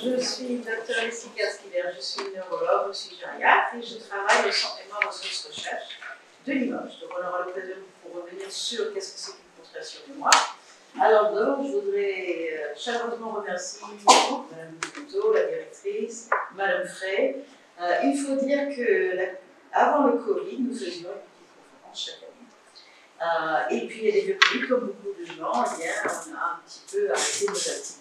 Je suis Dr Jessica Skiller, je suis neurologue, aussi gériatre, et je travaille au Centre mémoire ressources recherche de Limoges. Donc on aura l'occasion pour revenir sur qu'est-ce que c'est qu'une constellation mémoire. Alors d'abord, je voudrais chaleureusement remercier Mme Couteau, la directrice, Mme Frey. Il faut dire que avant le Covid, nous faisions une petite conférence chaque année. Et puis il y a des Covid, comme beaucoup de gens, eh bien, on a un petit peu arrêté nos activités,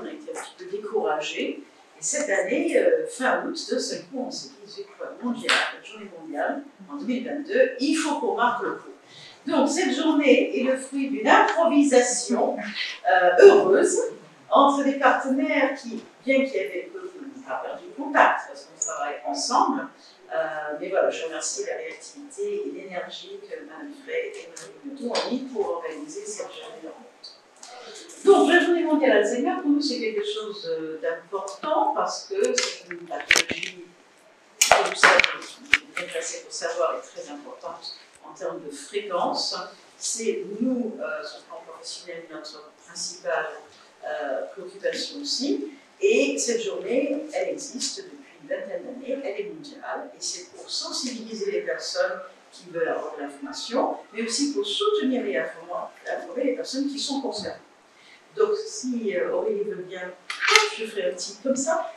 on a été un petit peu découragés. Et cette année, fin août, de ce coup, on s'est dit, c'est quoi, mondial, la journée mondiale, en 2022, il faut qu'on marque le coup. Donc cette journée est le fruit d'une improvisation heureuse entre des partenaires qui, bien qu'il y ait pas perdu contact, parce qu'on travaille ensemble, mais voilà, je remercie la réactivité et l'énergie que Mme Frey et Mme Couteau ont mis pour organiser cette journée de rencontre. Donc la journée mondiale Alzheimer, pour nous, c'est quelque chose d'important parce que c'est une pathologie, comme ça, bien placé pour savoir, est très importante en termes de fréquence. C'est nous, sur le plan professionnel, notre principale préoccupation aussi. Et cette journée, elle existe depuis une vingtaine d'années, elle est mondiale, et c'est pour sensibiliser les personnes qui veulent avoir de l'information, mais aussi pour soutenir et informer les personnes qui sont concernées. Donc, si Aurélie veut bien, je ferai un petit comme ça.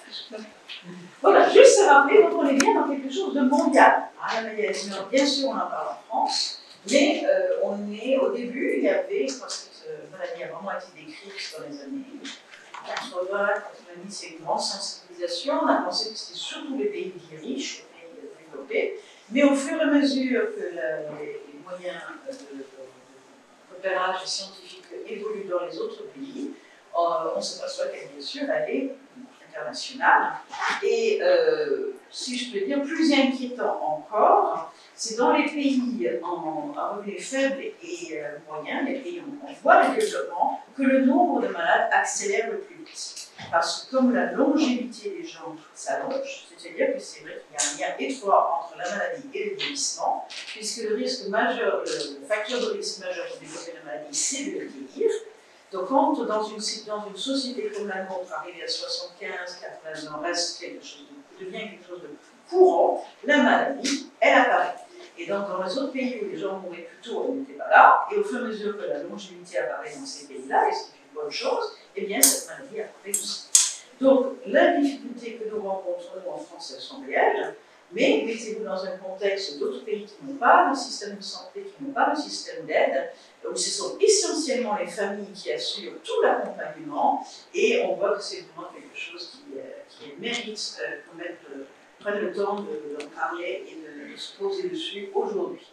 Voilà, juste se rappeler, donc on est bien dans quelque chose de mondial. La maladie Alzheimer, bien sûr, on en parle en France, mais on est au début, il y avait, parce que cette maladie a vraiment été décrite dans les années 80, 90, c'est une grande sensibilisation. On a pensé que c'était surtout les pays dits riches, les pays développés, mais au fur et à mesure que les moyens de repérage scientifique évoluent dans les autres pays, on s'aperçoit qu'elle, bien sûr, elle est internationale. Et si je peux dire, plus inquiétant encore, c'est dans les pays à revenus faibles et moyens, les pays en voie de développement, que le nombre de malades accélère le plus vite. Parce que comme la longévité des gens s'allonge, c'est-à-dire que c'est vrai qu'il y a un lien étroit entre la maladie et le vieillissement, puisque le risque majeur, le facteur de risque majeur pour développer la maladie, c'est de vieillir. Donc, quand dans une société comme la nôtre, arrivée à 75, 80 ans, devient quelque chose de courant, la maladie, elle apparaît. Et donc, dans les autres pays où les gens mouraient plus tôt, elle n'était pas là, et au fur et à mesure que la longévité apparaît dans ces pays-là, et ce qui est une bonne chose, eh bien, cette maladie apparaît aussi. Donc, la difficulté que nous rencontrons en France, elles sont réelles, mais mettez-vous dans un contexte d'autres pays qui n'ont pas de système de santé, qui n'ont pas de système d'aide, où ce sont essentiellement les familles qui assurent tout l'accompagnement, et on voit que c'est vraiment quelque chose qui mérite quand même de prendre le temps d'en parler et de se poser dessus aujourd'hui.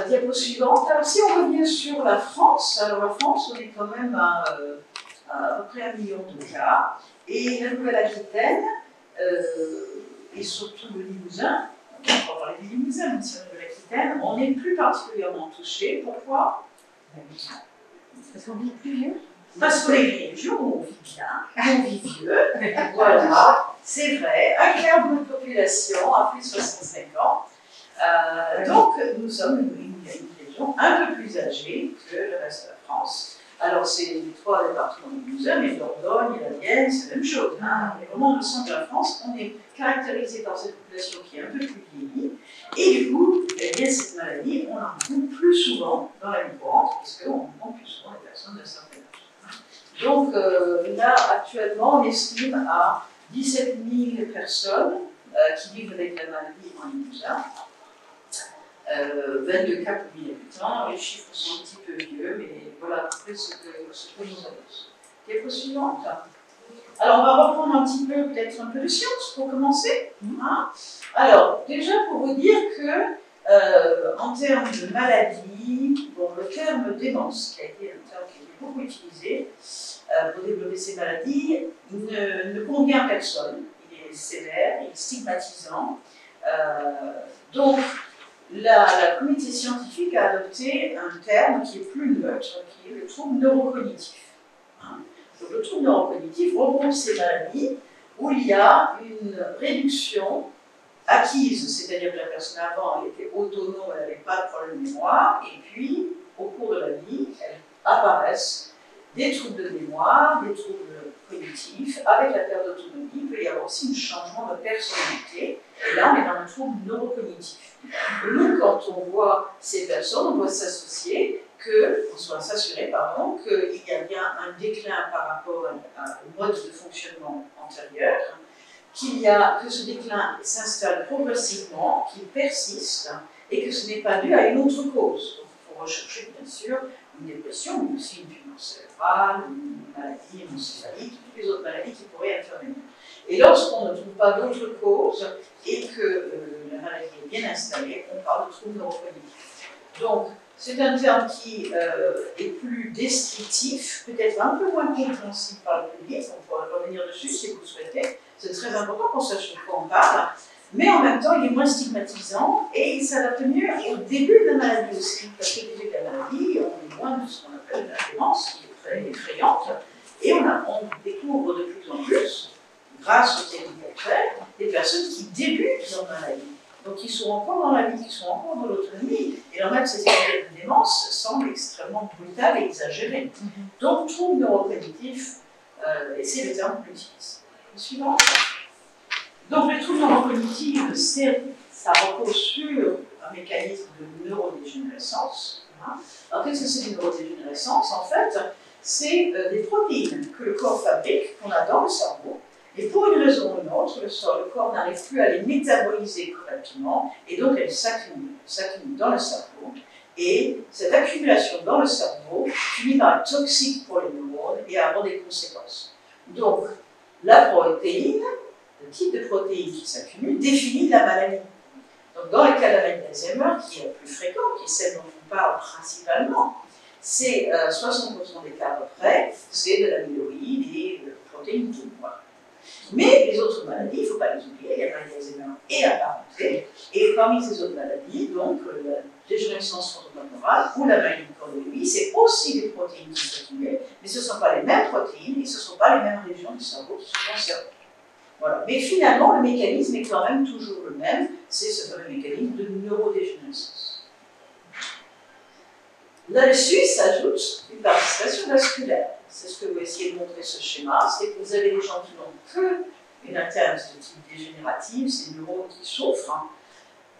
Diapo suivante. Alors, si on revient sur la France, alors la France, on est quand même à peu près 1 million de cas, et la Nouvelle-Aquitaine, et surtout le Limousin, on va parler du Limousin, mais sur la Nouvelle-Aquitaine, on est plus particulièrement touché. Pourquoi? Parce qu'on vit plus vieux. Parce que les régions où on vit bien, on vit vieux, voilà, c'est vrai, un quart de notre population a plus de 65 ans, donc nous sommes une région un peu plus âgée que le reste de la France. Alors c'est les 3 départements du Limousin, mais Dordogne et la Vienne, c'est la même chose. On est vraiment au centre de la France, on est caractérisé par cette population qui est un peu plus vieillie, et du coup, eh bien, cette maladie, on en rencontre plus souvent dans la vie courante, puisqu'on rencontre plus souvent les personnes d'un certain âge. Donc là, actuellement, on estime à 17 000 personnes qui vivent avec la maladie en Limousin. 22 cas pour 1000 habitants, les chiffres sont un petit peu vieux, mais voilà à peu près ce que nous annonce. Diapo suivante. Alors, on va reprendre un petit peu, peut-être un peu de science pour commencer. Alors, déjà pour vous dire que, en termes de maladie, bon, le terme démence, qui a été un terme qui a été beaucoup utilisé pour développer ces maladies, ne convient à personne. Il est sévère, il est stigmatisant. Donc, la communauté scientifique a adopté un terme qui est plus neutre, qui est le trouble neurocognitif. Donc, le trouble neurocognitif regroupe ces maladies où il y a une réduction acquise, c'est-à-dire que la personne avant elle était autonome, elle n'avait pas de problème de mémoire, et puis au cours de la vie, apparaissent des troubles de mémoire, des troubles cognitif, avec la perte d'autonomie, il peut y avoir aussi un changement de personnalité. Et là, on est dans le trouble neurocognitif. Nous, quand on voit ces personnes, on doit s'assurer qu'il y a bien un déclin par rapport au mode de fonctionnement antérieur, que ce déclin s'installe progressivement, qu'il persiste, et que ce n'est pas dû à une autre cause. Donc, il faut rechercher, bien sûr, une dépression, mais aussi une tumeur cérébrale, une maladie encéphalite, toutes les autres maladies qui pourraient intervenir. Et lorsqu'on ne trouve pas d'autre cause et que la maladie est bien installée, on parle de trouble neurocognitif. Donc, c'est un terme qui est plus descriptif, peut-être un peu moins compréhensible par le public, on pourra revenir dessus si vous le souhaitez. C'est très important qu'on sache de quoi on parle, mais en même temps, il est moins stigmatisant et il s'adapte mieux au début de la maladie aussi, parce qu'au début de la maladie, on est loin de ce qu'on appelle la démence, qui est très effrayante, et on découvre de plus en plus, grâce aux techniques actuelles, des personnes qui débutent leur maladie. Donc, qui sont encore dans la vie, qui sont encore dans l'autonomie, et leur même ces épisodes de démence semblent extrêmement brutales et exagérées. Donc, trouble neurocognitif, et c'est le terme qu'on utilise. Le suivant. Donc, les troubles neurocognitifs, ça repose sur un mécanisme de neurodégénérescence. Alors, qu'est-ce que c'est une neurodégénérescence? En fait, c'est des protéines que le corps fabrique, qu'on a dans le cerveau, et pour une raison ou une autre, le corps n'arrive plus à les métaboliser correctement, et donc elles s'accumulent dans le cerveau. Et cette accumulation dans le cerveau finit par être toxique pour les neurones et avoir des conséquences. Donc, la protéine, le type de protéine qui s'accumule, définit la maladie. Donc, dans le cas de la maladie d'Alzheimer, qui est la plus fréquente, qui est celle dont on parle principalement, c'est 60% des cas à peu près, c'est de l'amyloïde et de protéines tout noires. Mais les autres maladies, il ne faut pas les oublier, il y a la maladie d'Alzheimer et apparentée, et parmi ces autres maladies, donc la dégénérescence frontotemporale ou la maladie de Corneille, c'est aussi des protéines qui s'accumulent, mais ce ne sont pas les mêmes protéines et ce ne sont pas les mêmes régions du cerveau qui sont concernées. Voilà. Mais finalement, le mécanisme est quand même toujours le même, c'est ce fameux mécanisme de neurodégénérescence. Là-dessus s'ajoute une participation vasculaire. C'est ce que vous essayez de montrer ce schéma, c'est que vous avez des gens qui n'ont qu'une atteinte de type dégénérative, ces neurones qui souffrent,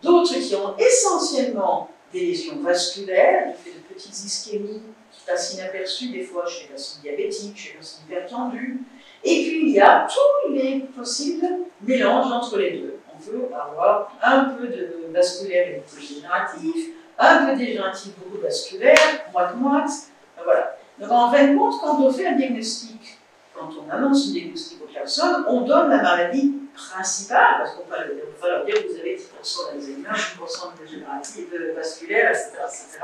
d'autres qui ont essentiellement des lésions vasculaires, du fait de petites ischémies qui passent inaperçues des fois chez les personnes diabétiques, chez les personnes hypertendues, et puis il y a tous les possibles mélanges entre les deux. On peut avoir un peu de vasculaire et de dégénératif, un peu dégénératif, beaucoup vasculaire, moite-moite, voilà. Donc en fin de compte, quand on fait un diagnostic, quand on annonce un diagnostic aux personnes, on donne la maladie principale, parce qu'on va leur dire que vous avez 10% d'Alzheimer, 10% de dégénératif, de vasculaire, etc., etc.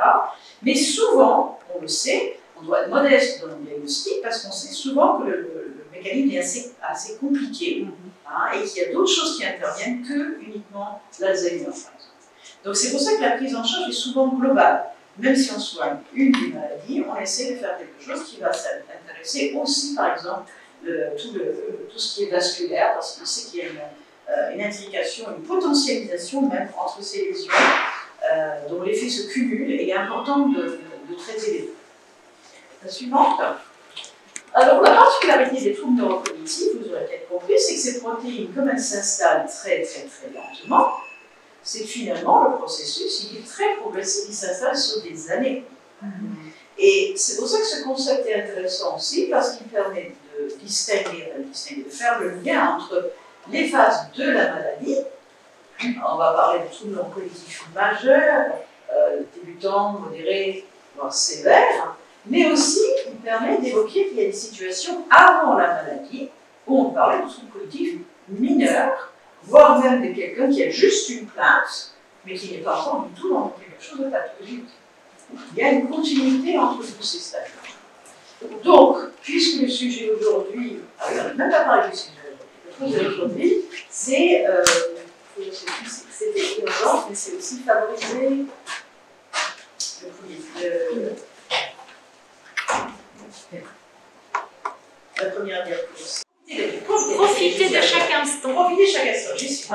Mais souvent, on le sait, on doit être modeste dans le diagnostic, parce qu'on sait souvent que le mécanisme est assez compliqué, et qu'il y a d'autres choses qui interviennent que uniquement l'Alzheimer, par exemple. Donc c'est pour ça que la prise en charge est souvent globale. Même si on soigne une des maladies, on essaie de faire quelque chose qui va s'intéresser aussi, par exemple, tout ce qui est vasculaire, parce qu'on sait qu'il y a une intrication, une potentialisation même entre ces lésions, dont l'effet se cumule, et il est important de traiter les deux. La suivante. Alors, la particularité des troubles neurocognitifs, vous aurez peut-être compris, c'est que ces protéines, comme elles s'installent très lentement, c'est finalement le processus, il est très progressif, il s'installe sur des années. Et c'est pour ça que ce concept est intéressant aussi, parce qu'il permet de distinguer, de faire le lien entre les phases de la maladie, on va parler de troubles neurocognitifs majeurs, débutants, modérés, voire sévères, mais aussi il permet d'évoquer qu'il y a des situations avant la maladie où on parlait de troubles cognitifs mineurs, voire même de quelqu'un qui a juste une plainte, mais qui n'est pas encore du tout dans quelque chose de pathologique. Il y a une continuité entre tous ces stades. Donc, puisque le sujet aujourd'hui, on n'a même pas parlé du sujet aujourd'hui, c'est, c'était urgent, mais c'est aussi favoriser la première diapositive. Profitez de chaque instant. Profitez chaque instant, j'y suis.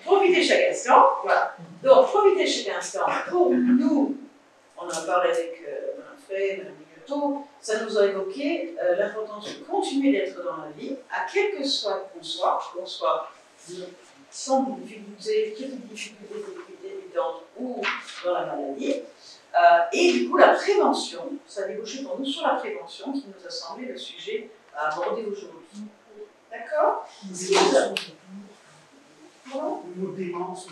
Profitez chaque instant, voilà. Donc, profitez chaque instant pour nous. On en parle avec Mme Frey, Mme tôt, ça nous a évoqué l'importance de continuer d'être dans la vie, à quel que soit qu'on soit sans difficulté, petite difficulté évidente ou dans la maladie. Et du coup, la prévention, ça a débouché pour nous sur la prévention qui nous a semblé le sujet à aborder aujourd'hui. D'accord? Le mot démence.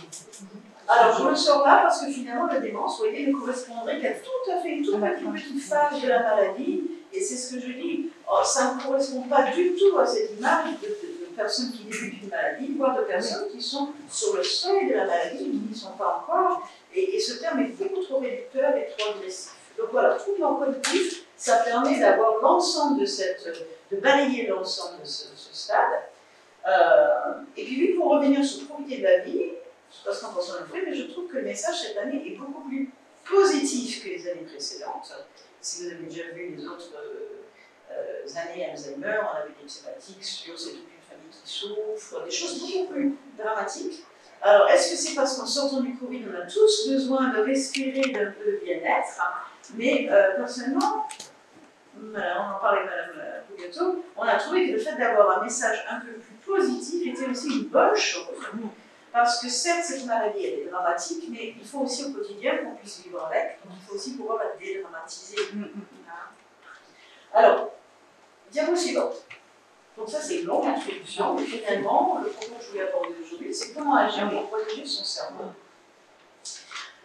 Alors, je ne le sors pas parce que finalement, la démence, vous voyez, ne correspondrait qu'à tout à fait une toute petite phase de la maladie. Et c'est ce que je dis, ça ne correspond pas du tout à cette image de personnes qui débutent une maladie, voire de personnes qui sont sur le seuil de la maladie, qui n'y sont pas encore. Et ce terme est beaucoup trop réducteur et trop agressif. Donc voilà, troublant collectif, ça permet d'avoir l'ensemble de balayer l'ensemble de ce stade. Et puis oui, pour revenir sur profiter de la vie, je ne sais pas ce qu'en pense Onofré, mais je trouve que le message cette année est beaucoup plus positif que les années précédentes. Si vous avez déjà vu les autres années Alzheimer, on avait des thématiques sur c'est toute une famille qui souffre, des choses beaucoup plus dramatiques. Alors, est-ce que c'est parce qu'en sortant du Covid, on a tous besoin de respirer d'un peu de bien-être, mais personnellement, on en parlait avec Mme Pougato, on a trouvé que le fait d'avoir un message un peu plus positif était aussi une bonne chose. Parce que certes, cette maladie, elle est dramatique, mais il faut aussi au quotidien qu'on puisse vivre avec, donc il faut aussi pouvoir la dédramatiser. Alors, diapo suivante. Donc ça, c'est une longue introduction, mais finalement, le propos que je voulais aborder aujourd'hui, c'est comment agir pour protéger son cerveau.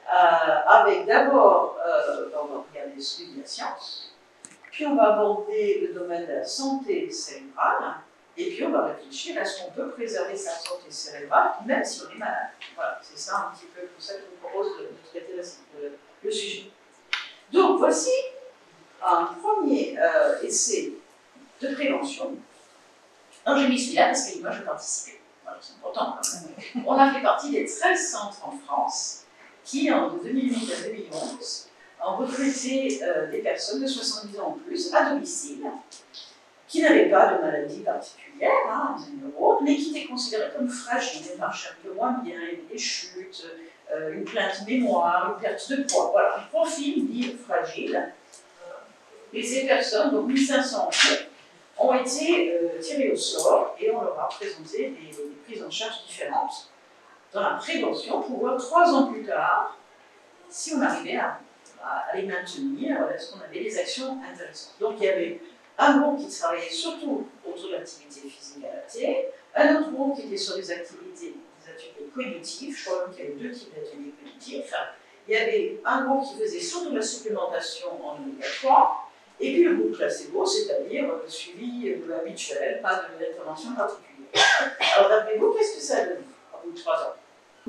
Avec d'abord, on va regarder celui de la science, puis on va aborder le domaine de la santé cérébrale, et puis on va réfléchir à ce qu'on peut préserver sa santé cérébrale, même si on est malade. Voilà, c'est ça un petit peu pour ça que je vous propose de traiter le sujet. Donc voici un premier essai de prévention. Alors j'ai mis celui-là parce que moi je participais. Voilà, c'est important quand même. On a fait partie des 13 centres en France qui, en 2008 à 2011, ont recruté des personnes de 70 ans en plus à domicile, qui n'avaient pas de maladie particulière, des neurones, mais qui étaient considérées comme fragiles, marchaient un peu moins bien, il y avait des chutes, une plainte mémoire, une perte de poids. Voilà, un profil dit fragile. Et ces personnes, donc 1500 ont été tirées au sort et on leur a présenté des prises en charge différentes dans la prévention pour voir 3 ans plus tard si on arrivait à les maintenir, est-ce qu'on avait des actions intéressantes. Donc il y avait un groupe qui travaillait surtout autour de l'activité physique adaptée, un autre groupe qui était sur des ateliers cognitifs, je crois même qu'il y avait 2 types d'ateliers cognitifs. Il y avait un groupe qui faisait surtout de la supplémentation en oméga 3, et puis le groupe placebo, c'est-à-dire le suivi habituel, pas d'intervention particulière. Alors d'après vous, qu'est-ce que ça a donné au bout de 3 ans?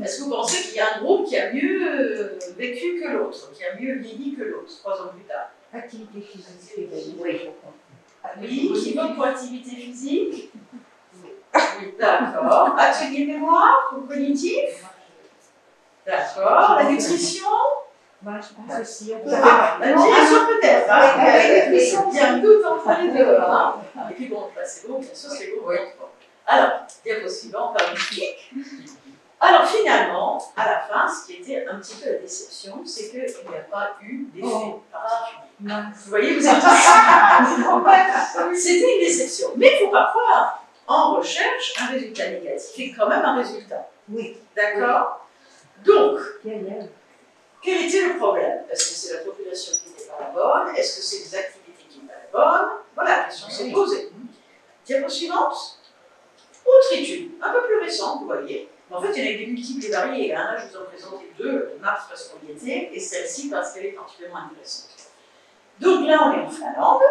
Est-ce que vous pensez qu'il y a un groupe qui a mieux vécu que l'autre, qui a mieux vieilli que l'autre, 3 ans plus tard? Activité physique, oui. Oui, qui vote pour activité physique? Oui. D'accord. Atelier mémoire ou cognitif? D'accord. La nutrition? Moi, je pense aussi. La nutrition peut-être. La nutrition, il y a un doute entre les deux. Et puis bon, c'est beau, bien sûr, c'est beau. Alors, diapo suivant, par musique. Alors finalement, à la fin, ce qui était un petit peu la déception, c'est qu'il n'y a pas eu d'effet particulier. Vous voyez, vous êtes c'était une déception. Mais il ne faut pas croire, en recherche, un résultat négatif est quand même un résultat. Oui. D'accord? Donc, quel était le problème? Est-ce que c'est la population qui n'était pas la bonne? Est-ce que c'est les activités qui n'étaient pas la bonne? Voilà, la question s'est posée. Diapo suivante. Autre étude, un peu plus récente, vous voyez. En fait, il y en a des multiples et variés. Là, je vous en présente 2, mars parce qu'on y était, et celle-ci parce qu'elle est particulièrement intéressante. Donc là, on est en Finlande.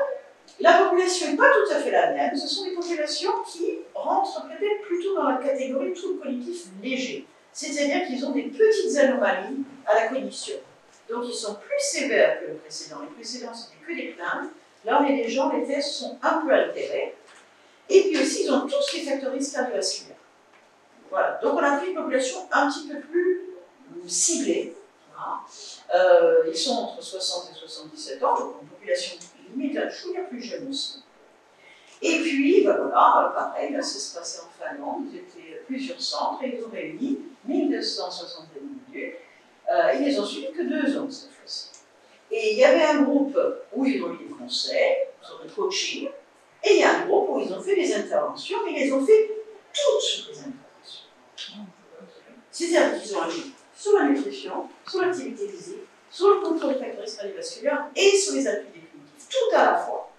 La population n'est pas tout à fait la même. Ce sont des populations qui rentrent peut-être plutôt dans la catégorie troubles cognitifs légers. C'est-à-dire qu'ils ont des petites anomalies à la cognition. Donc, ils sont plus sévères que le précédent. Les précédents, c'était que des plaintes. Là, on est des gens, les tests sont un peu altérés. Et puis aussi, ils ont tous les facteurs risques cardiovasculaires. Voilà. Donc, on a pris une population un petit peu plus ciblée. Ils sont entre 60 et 77 ans, donc une population limite un chouïa plus jeune aussi. Et puis, ben voilà, pareil, là, ça se passait en Finlande, ils étaient plusieurs centres et ils ont réuni 1260 individus. Ils les ont suivis que 2 ans cette fois-ci. Et Et il y avait un groupe où ils ont eu des conseils, sur le coaching, et il y a un groupe où ils ont fait des interventions, mais ils ont fait toutes les interventions. C'est-à-dire qu'ils ont agi sur la nutrition, sur l'activité physique, sur le contrôle des facteurs cardiovasculaires et sur les appuis définitifs, tout à la fois.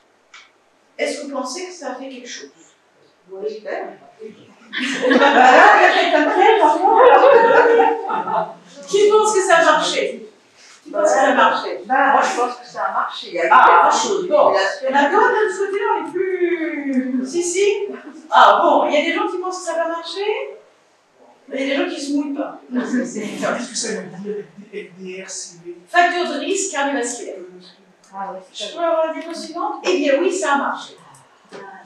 Est-ce que vous pensez que ça a fait quelque chose? Oui, j'espère. Qui pense que ça a marché? Qui pense que ça a marché? Moi, je pense que ça a marché. Il y a eu Ah, quelque chose. bon. Il y en a d'autres de ce côté-là, on est plus... Si. Ah bon, il y a des gens qui pensent que ça va marcher, mais il y a des gens qui se mouillent pas. Qu'est-ce que ça veut dire, DRCV? Facteur de risque cardiovasculaire. Ah ouais, Je peux avoir la diapo suivante? Eh bien oui, ça a marché.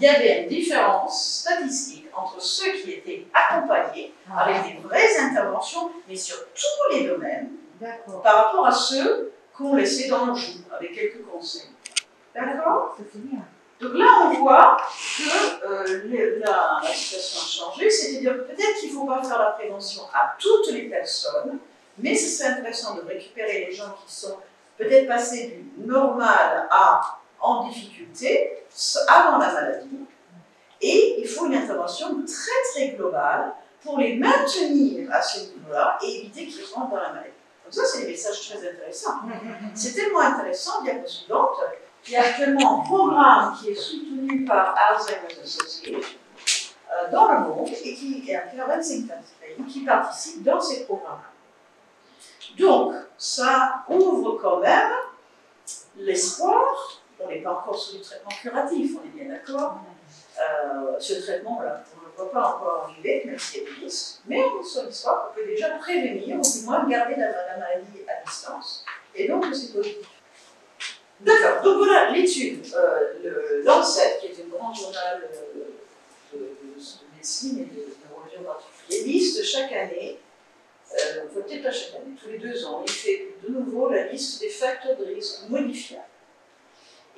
Il y avait une différence statistique entre ceux qui étaient accompagnés avec des vraies interventions, mais sur tous les domaines, D'accord. par rapport à ceux qu'on laissait dans le jour, avec quelques conseils. D'accord? Ça c'est bien. Donc là, on voit que la situation a changé, c'est-à-dire que peut-être qu'il ne faut pas faire la prévention à toutes les personnes, mais ce serait intéressant de récupérer les gens qui sont peut-être passés du normal à en difficulté avant la maladie. Et il faut une intervention très très globale pour les maintenir à ce niveau-là et éviter qu'ils rentrent dans la maladie. Donc ça, c'est des messages très intéressants. C'est tellement intéressant, diapo suivante, qu'il y a actuellement un programme qui est soutenu par Alzheimer's Association dans le monde et qui est à 25 pays qui participent dans ces programmes. Donc, ça ouvre quand même l'espoir. On n'est pas encore sur du traitement curatif, on est bien d'accord. Ce traitement-là, on ne le voit pas encore arriver, même s'il y a des risques, mais on est sur l'espoir qu'on peut déjà prévenir, ou du moins garder la maladie à distance. Et donc, c'est positif. D'accord, donc voilà l'étude, le Lancet, qui est un grand journal de médecine et de neurologie en particulier, liste chaque année, peut-être pas chaque année, tous les 2 ans, il fait de nouveau la liste des facteurs de risque modifiables.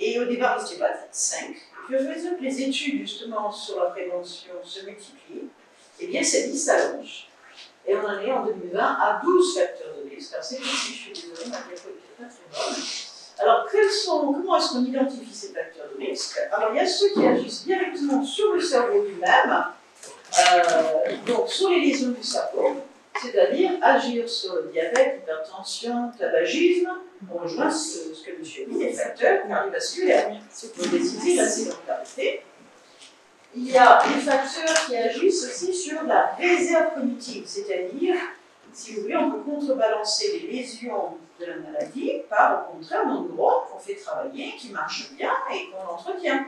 Et au départ, il n'était pas 5. Puis au mesure que les études justement sur la prévention se multiplient, eh bien cette liste s'allonge. Et on en est en 2020 à 12 facteurs de risque. Alors c'est petit, je suis désolée, ma diapo n'est pas très bonne. Alors comment est-ce qu'on identifie ces facteurs de risque? Alors il y a ceux qui agissent directement sur le cerveau lui-même, donc sur les lésions du cerveau, c'est-à-dire agir sur le diabète, l'hypertension, le tabagisme. On rejoint ce que M. dit, les facteurs cardiovasculaires, l'obésité, la sédentarité. Il y a des facteurs qui agissent aussi sur la réserve cognitive, c'est-à-dire, si vous voulez, on peut contrebalancer les lésions de la maladie par, au contraire, nos neurones qu'on fait travailler, qui marchent bien et qu'on entretient.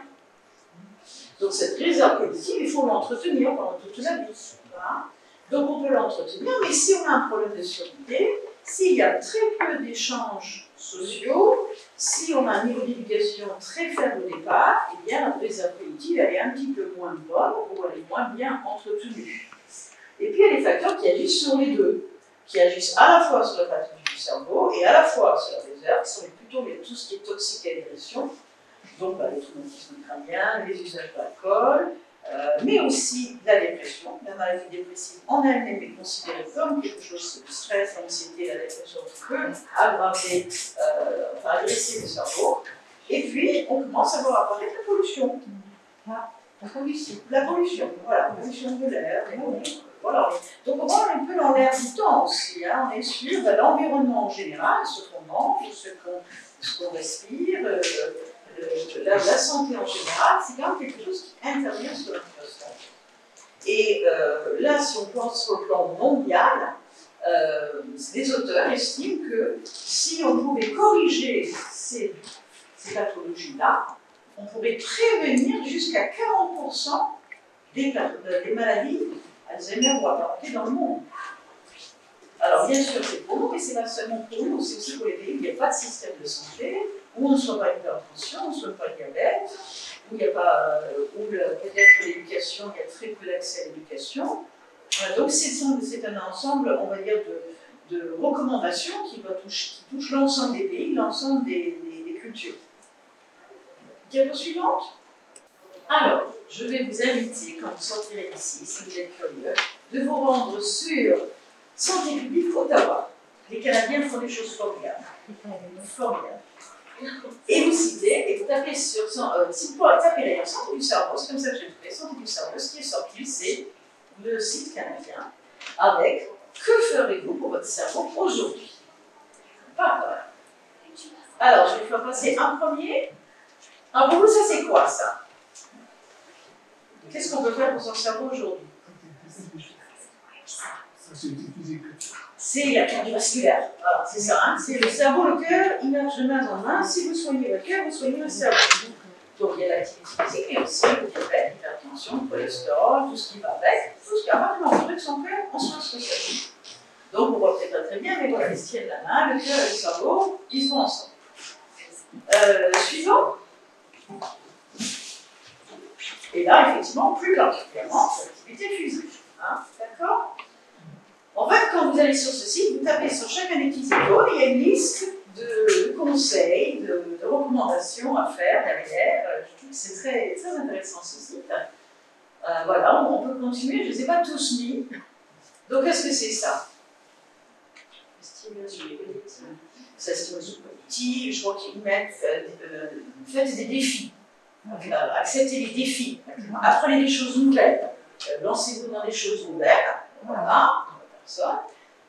Donc cette réserve cognitive, il faut l'entretenir pendant toute la vie. Voilà. Donc on peut l'entretenir, mais si on a un problème de surdité, s'il y a très peu d'échanges sociaux, si on a un niveau d'éducation très faible au départ, eh bien la réserve cognitive elle est un petit peu moins bonne ou elle est moins bien entretenue. Et puis il y a des facteurs qui agissent sur les deux, qui agissent à la fois sur la pathologie du cerveau et à la fois sur la réserve, qui sont plutôt tout ce qui est toxique et agression, donc les traumatismes crâniens, les usages d'alcool, mais aussi la dépression. La maladie dépressive en elle-même est considérée comme quelque chose de stress, l'anxiété, la dépression peut aggraver, agresser le cerveau. Et puis, on commence à voir apparaître la pollution. La pollution. La pollution, voilà, la pollution de l'air. Voilà. Donc, on voit un peu dans l'air du temps aussi. Hein. On est sur l'environnement en général, ce qu'on mange, ce qu'on respire. La santé en général, c'est quand même quelque chose qui intervient sur notre santé. Et là, si on pense sur le plan mondial, les auteurs estiment que si on pouvait corriger ces pathologies-là, on pourrait prévenir jusqu'à 40% des maladies Alzheimer ou apparentées dans le monde. Alors bien sûr, c'est pour nous, mais c'est pas seulement pour nous, c'est aussi pour les pays où il n'y a pas de système de santé, où on ne soit pas hypertension, on ne soit pas diabète, où il n'y a pas, où peut-être l'éducation, il y a très peu d'accès à l'éducation. Donc c'est un ensemble, on va dire, de recommandations qui touchent l'ensemble des pays, l'ensemble des cultures. Diapo suivante. Alors, je vais vous inviter, quand vous sortirez d'ici, si vous êtes curieux, de vous rendre sur Santé publique Ottawa. les Canadiens font des choses formidables. Formidables. Et vous citez, et vous tapez sur, si vous tapez d'ailleurs Santé du cerveau, c'est comme ça que j'ai trouvé, Santé du cerveau, ce qui est sorti, c'est le site canadien avec que ferez-vous pour votre cerveau aujourd'hui? Pas grave. Alors, je vais faire passer un premier. Alors, pour vous, ça c'est quoi ça? Qu'est-ce qu'on peut faire pour son cerveau aujourd'hui? C'est la cardiovasculaire. Voilà, c'est ça. Hein? C'est le cerveau, le cœur, il marche de main en main. Si vous soignez votre cœur, vous soignez le cerveau. Donc, il y a l'activité physique et aussi le diabète, l'hypertension, le cholestérol, tout ce qui va avec. Tout ce qui a vraiment avec son cœur, on soigne son cerveau. Donc, on voit peut-être pas très bien, mais voilà, ils se tiennent la main, le cœur et le cerveau, ils vont ensemble. Suivant. Et là, effectivement, plus particulièrement, l'activité physique. Hein, d'accord? En fait, quand vous allez sur ce site, vous tapez sur chacun des petits icônes, il y a une liste de conseils, de recommandations à faire derrière. Je trouve que c'est très, très intéressant ce site. Voilà, on peut continuer, je ne les ai pas tous mis. Donc, qu'est-ce que c'est ça? Stimulation cognitive. Ça, stimulation cognitive, je crois qu'ils mettent, faites des défis. Acceptez les défis. Apprenez des choses nouvelles. Lancez-vous dans des choses nouvelles. Voilà.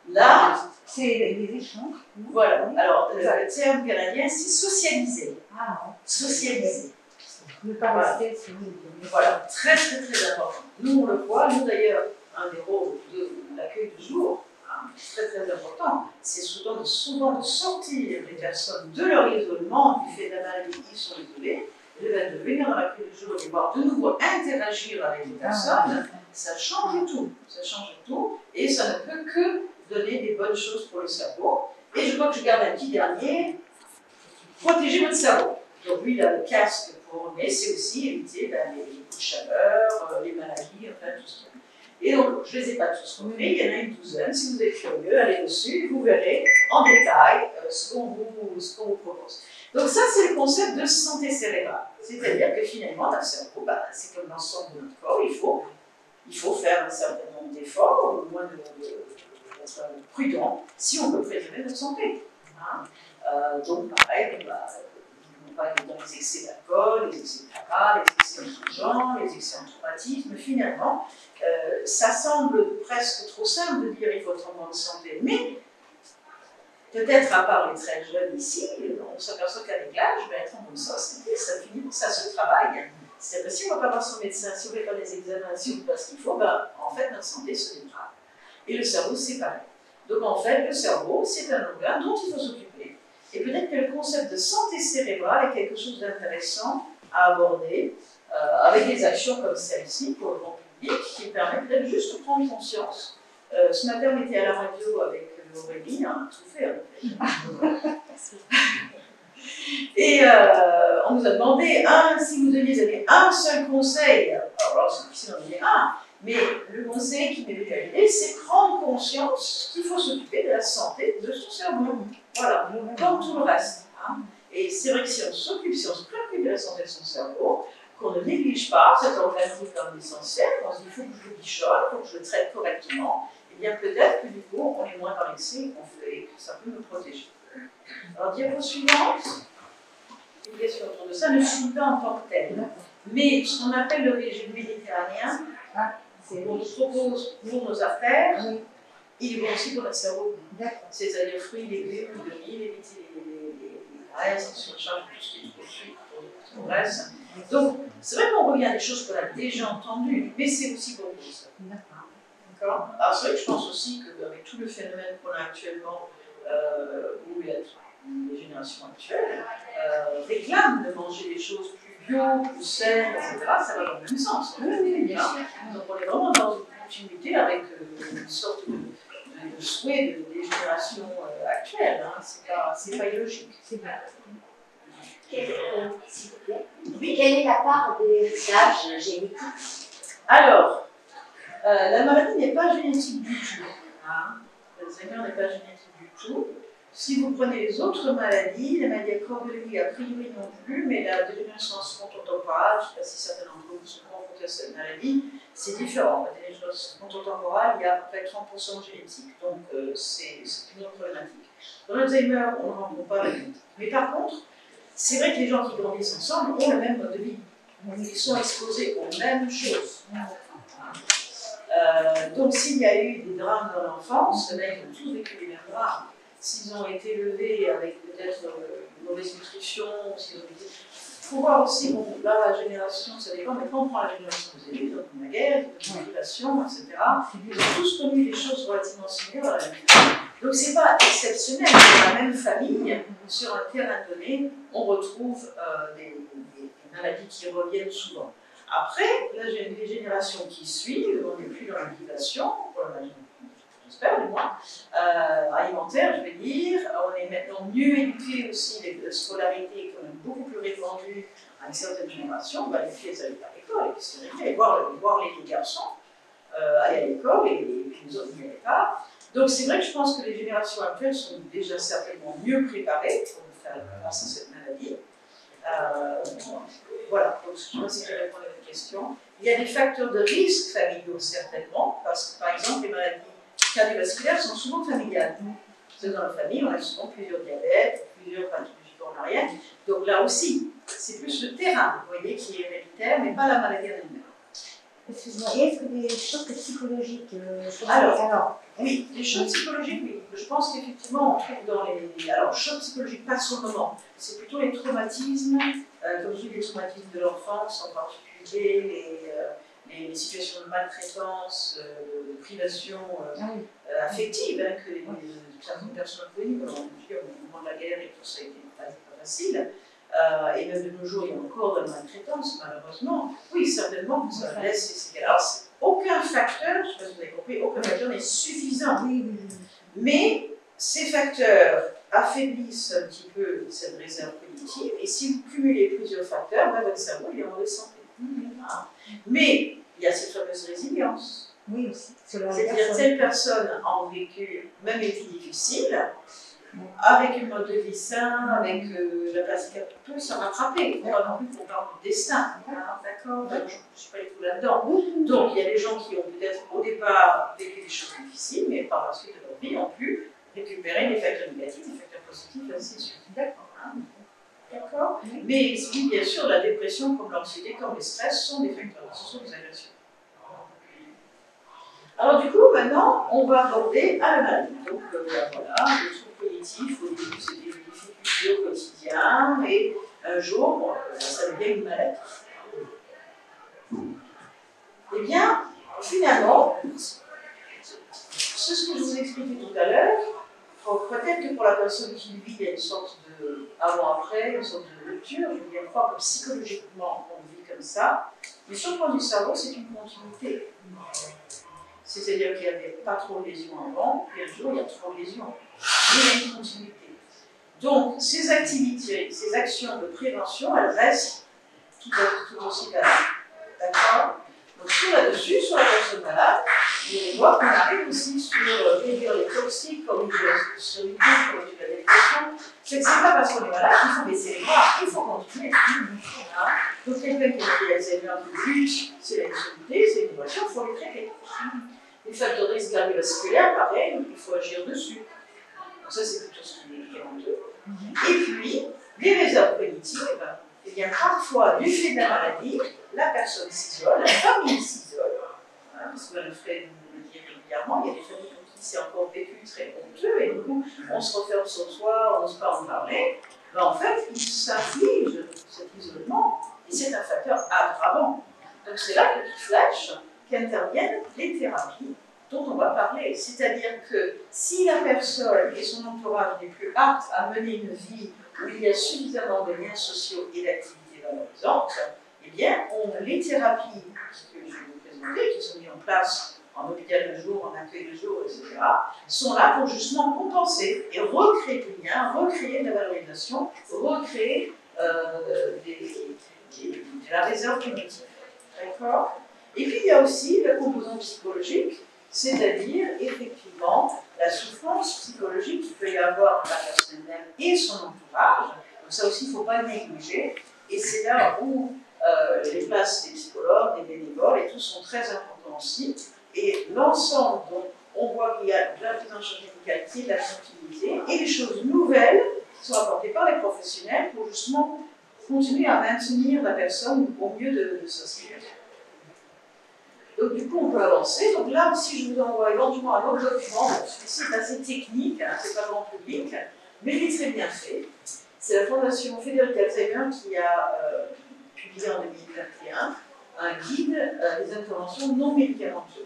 Là, c'est les échanges. Voilà. Alors, le terme canadien, c'est socialiser. Socialiser. Ne pas rester sur Voilà, très très très important. Nous, on le voit, nous d'ailleurs, un des rôles de l'accueil du jour, hein, très très important, c'est souvent de sortir les personnes de leur isolement, du fait de la maladie, ils sont isolés, et de venir dans l'accueil du jour et de voir de nouveau interagir avec les personnes. Ça change tout, et ça ne peut que donner des bonnes choses pour le cerveau. Et je crois que je garde un petit dernier, protéger votre cerveau. Donc lui, il a le casque mais c'est aussi éviter les coups de chaleur, les maladies, enfin tout ce qu'il y a. Et donc, je ne les ai pas tous compris, il y en a une douzaine. Si vous êtes curieux, allez dessus et vous verrez en détail ce qu'on vous propose. Donc ça, c'est le concept de santé cérébrale. C'est-à-dire que finalement, notre cerveau, c'est comme l'ensemble de notre corps, il faut faire un certain nombre d'efforts, au moins d'être prudent, si on veut préserver notre santé. Hein? Donc pareil, pas dans les excès d'alcool, les excès de tabac, les excès d'argent, les excès en traumatisme, finalement, ça semble presque trop simple de dire il faut être en bonne santé, mais peut-être à part les très jeunes ici, on s'aperçoit qu'avec l'âge, être en bonne santé, ça se travaille. C'est-à-dire que si on ne va pas voir son médecin, si on ne fait pas les examens, si on ne fait pas ce qu'il faut, en fait, notre santé se dégrade. Et le cerveau, c'est pareil. Donc en fait, le cerveau, c'est un organe dont il faut s'occuper. Et peut-être que le concept de santé cérébrale est quelque chose d'intéressant à aborder avec des actions comme celle-ci pour le grand public qui permettent peut-être juste de prendre conscience. Ce matin, on était à la radio avec Aurélie, on a tout fait. Et on nous a demandé, si vous deviez donner un seul conseil, alors c'est difficile d'en donner un, mais le conseil qui m'est venu à l'idée, c'est prendre conscience qu'il faut s'occuper de la santé de son cerveau. Voilà, comme tout le reste. Hein. Et c'est vrai que si on se préoccupe de la santé de son cerveau, qu'on ne néglige pas cet organe comme essentiel, on se dit il faut que je le bichonne, il faut que je le traite correctement, et bien peut-être que du coup, on est moins dans l'excès et que ça peut me protéger. Alors, diapo suivante. Une question autour de ça ne suit pas en tant que tel. Mais ce qu'on appelle le régime méditerranéen, on nous propose pour nos artères, il est bon aussi pour notre cerveau. C'est-à-dire fruits, légumes, huiles, éviter les graisses, on surcharge tout ce qui est trop sucre pour le reste. Donc, c'est vrai qu'on revient à des choses qu'on a déjà entendues, mais c'est aussi bon pour ça. D'accord. Alors, c'est vrai que je pense aussi qu'avec tout le phénomène qu'on a actuellement, où les générations actuelles réclament de manger des choses plus bio, plus saines, etc., ça va dans le même sens. Oui, bien sûr. Donc, on est vraiment dans une continuité avec une sorte de souhait des générations actuelles. Hein. C'est pas illogique. C'est bien. S'il vous plaît. Oui. Quelle est la part de l'héritage génétique? Alors, la maladie n'est pas génétique du tout. Hein. L'Alzheimer n'est pas génétique du tout. Si vous prenez les autres maladies, la maladie à corps de l'aiguille, a priori non plus, mais la dégénérescence frontotemporale, je ne sais pas si certains d'entre vous sont confrontés à cette maladie, c'est différent. La dégénérescence frontotemporale, il y a à peu près 30% génétique, donc c'est une autre problématique. Dans l'Alzheimer, on ne rencontre pas la génétique. Mais par contre, c'est vrai que les gens qui grandissent ensemble ont le même mode de vie. Ils sont exposés aux mêmes choses. Donc s'il y a eu des drames dans l'enfance, là ils ont tous vécu les mêmes drames. S'ils ont été élevés avec peut-être une mauvaise nutrition, s'ils ont été... Il faut voir aussi, bon, là la génération, ça dépend, mais quand on prend la génération des élus, donc la guerre, la population, etc., ils ont tous connu des choses relativement similaires à la même famille. Donc c'est pas exceptionnel, dans la même famille, sur un terrain donné, on retrouve des maladies qui reviennent souvent. Après, là, les générations qui suivent, on n'est plus dans l'éducation, j'espère du moins, alimentaire, je vais dire. On est maintenant mieux éduqué aussi, la scolarité est quand même beaucoup plus répandue à une certaine génération. Les filles, elles allaient à l'école, et qu'est-ce qu'elles allaient voir les garçons aller à l'école, et puis les autres n'y allaient pas. Donc c'est vrai que je pense que les générations actuelles sont déjà certainement mieux préparées pour faire face à cette maladie. Voilà, donc je ne sais pas si j'ai répondu à votre question. Il y a des facteurs de risque familiaux, certainement, parce que par exemple, les maladies cardiovasculaires sont souvent familiales. Dans la famille, on a souvent plusieurs diabètes, plusieurs pathologies coronariennes. Donc là aussi, c'est plus le terrain, vous voyez, qui est héréditaire, mais pas la maladie en elle-même. Excuse-moi, et est-ce que des choses psychologiques Alors, oui, les chocs psychologiques, oui. Je pense qu'effectivement, on trouve dans les... Alors, chocs psychologiques, pas sur le moment. C'est plutôt les traumatismes, comme je dis, les traumatismes de l'enfance, en particulier les situations de maltraitance, de privation affective, hein, que certaines personnes ont connues, comme on dit au moment de la guerre et tout ça a été pas facile. Et même de nos jours, il y a encore de la maltraitance, malheureusement. Oui, certainement, ça laisse ces séquelles. Alors, aucun facteur, je ne sais pas si vous avez compris, aucun facteur n'est suffisant. Mais ces facteurs affaiblissent un petit peu cette réserve cognitive, et si vous cumulez plusieurs facteurs, votre cerveau il est en mauvaise santé. Mais il y a cette fameuse résilience. Oui, aussi. C'est-à-dire telle personne a vécu même des vies difficiles, avec une mode de vie sain, avec la plastique, peut se rattraper. Pas non plus pour parler du destin. D'accord. Je ne suis pas du tout là-dedans. Donc il y a des gens qui ont peut-être au départ vécu des choses difficiles, mais par la suite de leur vie ont pu récupérer des facteurs négatifs, des facteurs positifs, ainsi de suite. D'accord. D'accord. Mais oui, bien sûr, la dépression, comme l'anxiété, comme le stress, sont des facteurs, ce sont des agressions. Alors du coup, maintenant, on va aborder à la maladie. Donc voilà, le trouble cognitif, au début c'était une difficulté au quotidien, et un jour, ça devient une maladie. Eh bien, finalement, c'est ce que je vous ai expliqué tout à l'heure. Peut-être que pour la personne qui vit, il y a une sorte de avant-après, une sorte de rupture. Je veux bien croire que psychologiquement, on vit comme ça. Mais sur le plan du cerveau, c'est une continuité. C'est-à-dire qu'il n'y avait pas trop de lésions avant, puis un jour, il y a trop de lésions. Mais il y a une continuité. Donc, ces activités, ces actions de prévention, elles restent tout aussi valables. D'accord? Donc, là-dessus, sur la personne malade, on voit qu'on arrive aussi sur réduire les toxiques, comme sur une comme l'étude de la dépression. C'est que ce n'est pas parce qu'on est malade qu'il faut baisser les bras, il faut continuer. Donc, quelqu'un qui a Alzheimer de lutte, c'est la insolité, c'est une émotion, il faut les traiter. Les facteurs de risque cardiovasculaire, pareil, il faut agir dessus. Donc ça, c'est plutôt ce qui est en deux. Et puis, les réserves cognitives, eh bien, parfois, du fait de la maladie, la personne s'isole, la famille s'isole. Parce que Alfred nous le dit régulièrement, il y a des familles pour qui c'est encore vécu très honteux, et du coup, on se referme sur soi, on n'ose pas en parler. Ben, en fait, ils s'infligent cet isolement, et c'est un facteur aggravant. Donc c'est là que qui flash qu'interviennent les thérapies dont on va parler. C'est-à-dire que si la personne et son entourage n'est plus apte à mener une vie où il y a suffisamment de liens sociaux et d'activités valorisantes, eh bien, les thérapies que je vais vous présenter, qui sont mises en place en hôpital de jour, en accueil de jour, etc., sont là pour justement compenser et recréer des liens, recréer de la valorisation, recréer de la réserve cognitive. D'accord ? Et puis il y a aussi la composante psychologique, c'est-à-dire effectivement la souffrance psychologique qu'il peut y avoir dans la personne elle-même et son entourage. Donc ça aussi, il ne faut pas le négliger. Et c'est là où les places des psychologues, des bénévoles et tout sont très importants aussi. Et l'ensemble, donc, on voit qu'il y a de la prise en charge médicale qui est de la continuité et des choses nouvelles qui sont apportées par les professionnels pour justement continuer à maintenir la personne au mieux de sa situation. Donc du coup, on peut avancer. Donc là aussi, je vous envoie éventuellement un autre document. Celui-ci est assez technique, hein, c'est pas grand public, mais il est très bien fait. C'est la Fondation Frédéric Alzheimer qui a publié en 2021 un guide des interventions non médicamenteuses.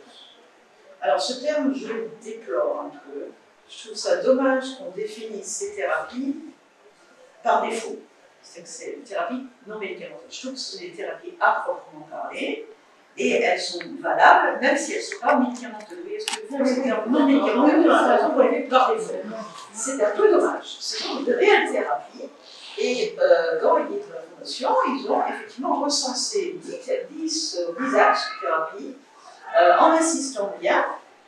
Alors ce terme, je le déplore un peu. Je trouve ça dommage qu'on définisse ces thérapies par défaut. C'est que c'est une thérapie non médicamenteuse. Je trouve que ce sont des thérapies à proprement parler. Et elles sont valables, même si elles ne sont pas médicamenteuses. Vous voyez ce que je veux dire, c'est un non médicamenteux, par défaut. C'est un peu dommage. Ce sont de réelles thérapies. Et dans le guide de la Fondation, ils ont effectivement recensé 10 axes de thérapie, en insistant bien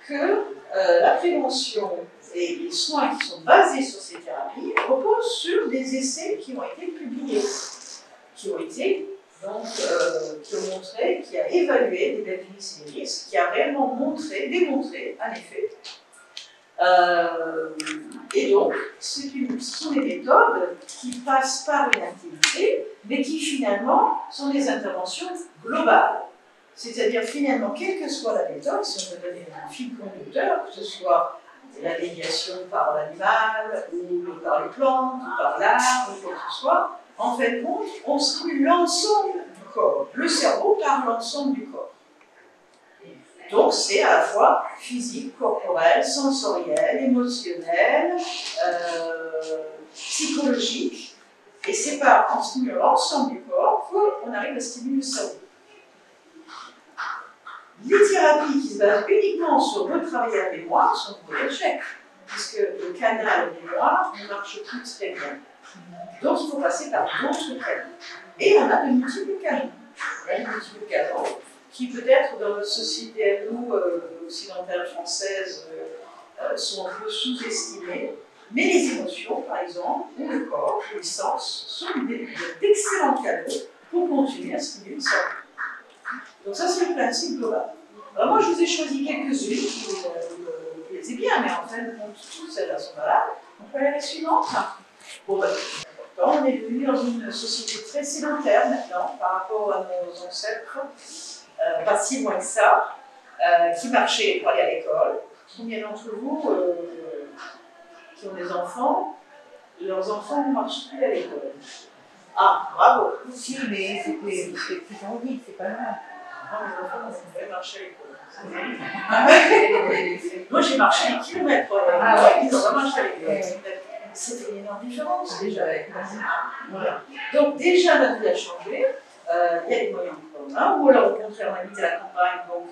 que la prévention et les soins qui sont basés sur ces thérapies reposent sur des essais qui ont été publiés, qui ont été donc, qui ont montré, qui a évalué les bénéfices et les risques, qui a réellement démontré, en effet. Et donc, ce sont des méthodes qui passent par une activité, mais qui finalement sont des interventions globales. C'est-à-dire, finalement, quelle que soit la méthode, si on veut donner un fil conducteur, que ce soit la médiation par l'animal, ou par les plantes, ou par l'art, ou quoi que ce soit, en fin de compte, on stimule l'ensemble du corps. Le cerveau par l'ensemble du corps. Donc, c'est à la fois physique, corporel, sensoriel, émotionnel, psychologique. Et c'est en stimulant l'ensemble du corps qu'on arrive à stimuler le cerveau. Les thérapies qui se basent uniquement sur retravailler la mémoire sont pour l'échec, puisque le canal de mémoire ne marche plus très bien. Donc il faut passer par d'autres canaux. Et on a de multiples canaux. On a de multiples canaux qui peut-être dans notre société, nous, occidentale française, sont un peu sous-estimés. Mais les émotions, par exemple, ou le corps, les sens, sont d'excellents canaux pour continuer à stimuler le cerveau. Donc ça, c'est le principe global. Alors moi, je vous ai choisi quelques-unes qui vous plaisaient bien, mais en fait, toutes celles-là sont valables. On peut aller à la suivante. Bon, ben, on est devenu dans une société très sédentaire maintenant, par rapport à nos ancêtres, pas si loin que ça, qui marchaient pour aller à l'école. Combien d'entre vous qui ont des enfants, leurs enfants ne marchent plus à l'école? Ah, bravo! Si, mais c'est plus en ville, c'est pas grave. Non, mes enfants, ils peuvent marcher à l'école. Moi, j'ai marché des kilomètres pour aller à l'école. Ils ont pas marché à l'école. C'était une énorme différence déjà. Voilà. Donc, déjà, notre vie a changé. Il y a des moyens en commun, ou alors au contraire, on habite à la campagne, donc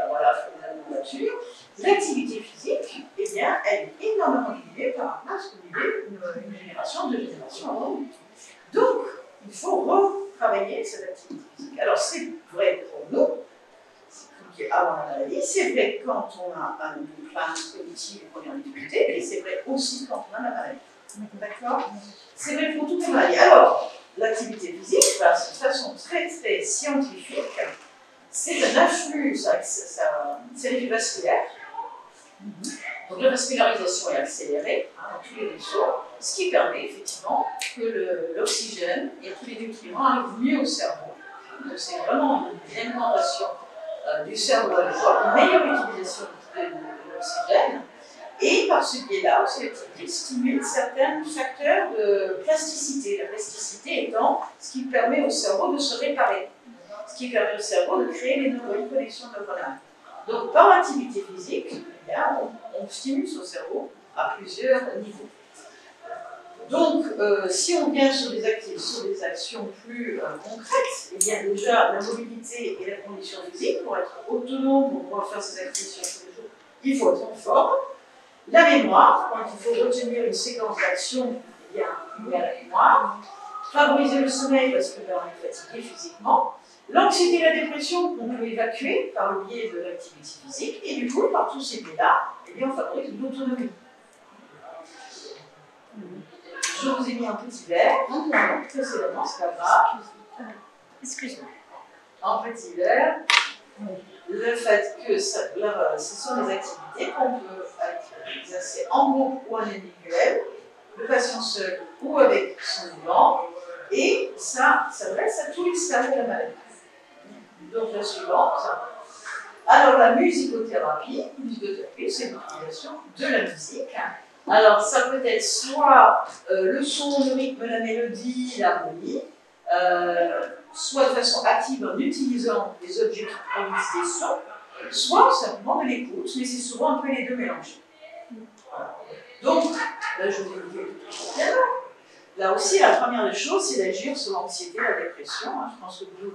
voilà, il faut une voiture. L'activité physique, eh bien, elle est énormément diminuée par rapport à ce que vivait une génération, deux générations avant nous. Donc, il faut retravailler cette activité physique. Alors, c'est vrai pour nous, avant la maladie, c'est vrai quand on a une plainte cognitive et qu'on est en difficulté, et c'est vrai aussi quand on a la maladie. D'accord? C'est vrai pour toutes les maladies. Alors, l'activité physique, de façon très très scientifique, c'est un afflux, c'est l'effet vasculaire. Donc la vascularisation est accélérée dans tous les vaisseaux, ce qui permet effectivement que l'oxygène et tous les nutriments arrivent mieux au cerveau. Donc c'est vraiment une alimentation du cerveau à l'époque, une meilleure utilisation de l'oxygène. Et par ce biais-là, cette activité stimule certains facteurs de plasticité. La plasticité étant ce qui permet au cerveau de se réparer, ce qui permet au cerveau de créer une connexion neuronale. Donc par l'activité physique, eh bien, on stimule son cerveau à plusieurs niveaux. Donc, si on vient sur des actions plus concrètes, il y a déjà la mobilité et la condition physique. Pour être autonome, pour pouvoir faire ces actions tous les jours, il faut être en forme. La mémoire, quand il faut retenir une séquence d'action, il y a la mémoire. Favoriser le sommeil parce que on est fatigué physiquement. L'anxiété et la dépression, on peut évacuer par le biais de l'activité physique, et du coup, par tous ces biais-là, eh bien, on favorise l'autonomie. Je vous ai mis un petit verre, précédemment, c'est pas grave. Excuse-moi. En petit verre, le fait que ce sont des activités qu'on peut exercer en groupe ou en individuel, le patient seul ou avec son aidant, et ça s'adresse à tous les stades de la maladie. Donc la suivante. Alors la musicothérapie, c'est l'utilisation de la musique. Alors ça peut être soit le son, le rythme, la mélodie, l'harmonie, soit de façon active en utilisant des objets qui produisent des sons, soit simplement de l'écoute, mais c'est souvent un peu les deux mélangés. Voilà. Donc, là je vous ai dit tout. Là aussi, la première des choses, c'est d'agir sur l'anxiété, la dépression. Je pense que vous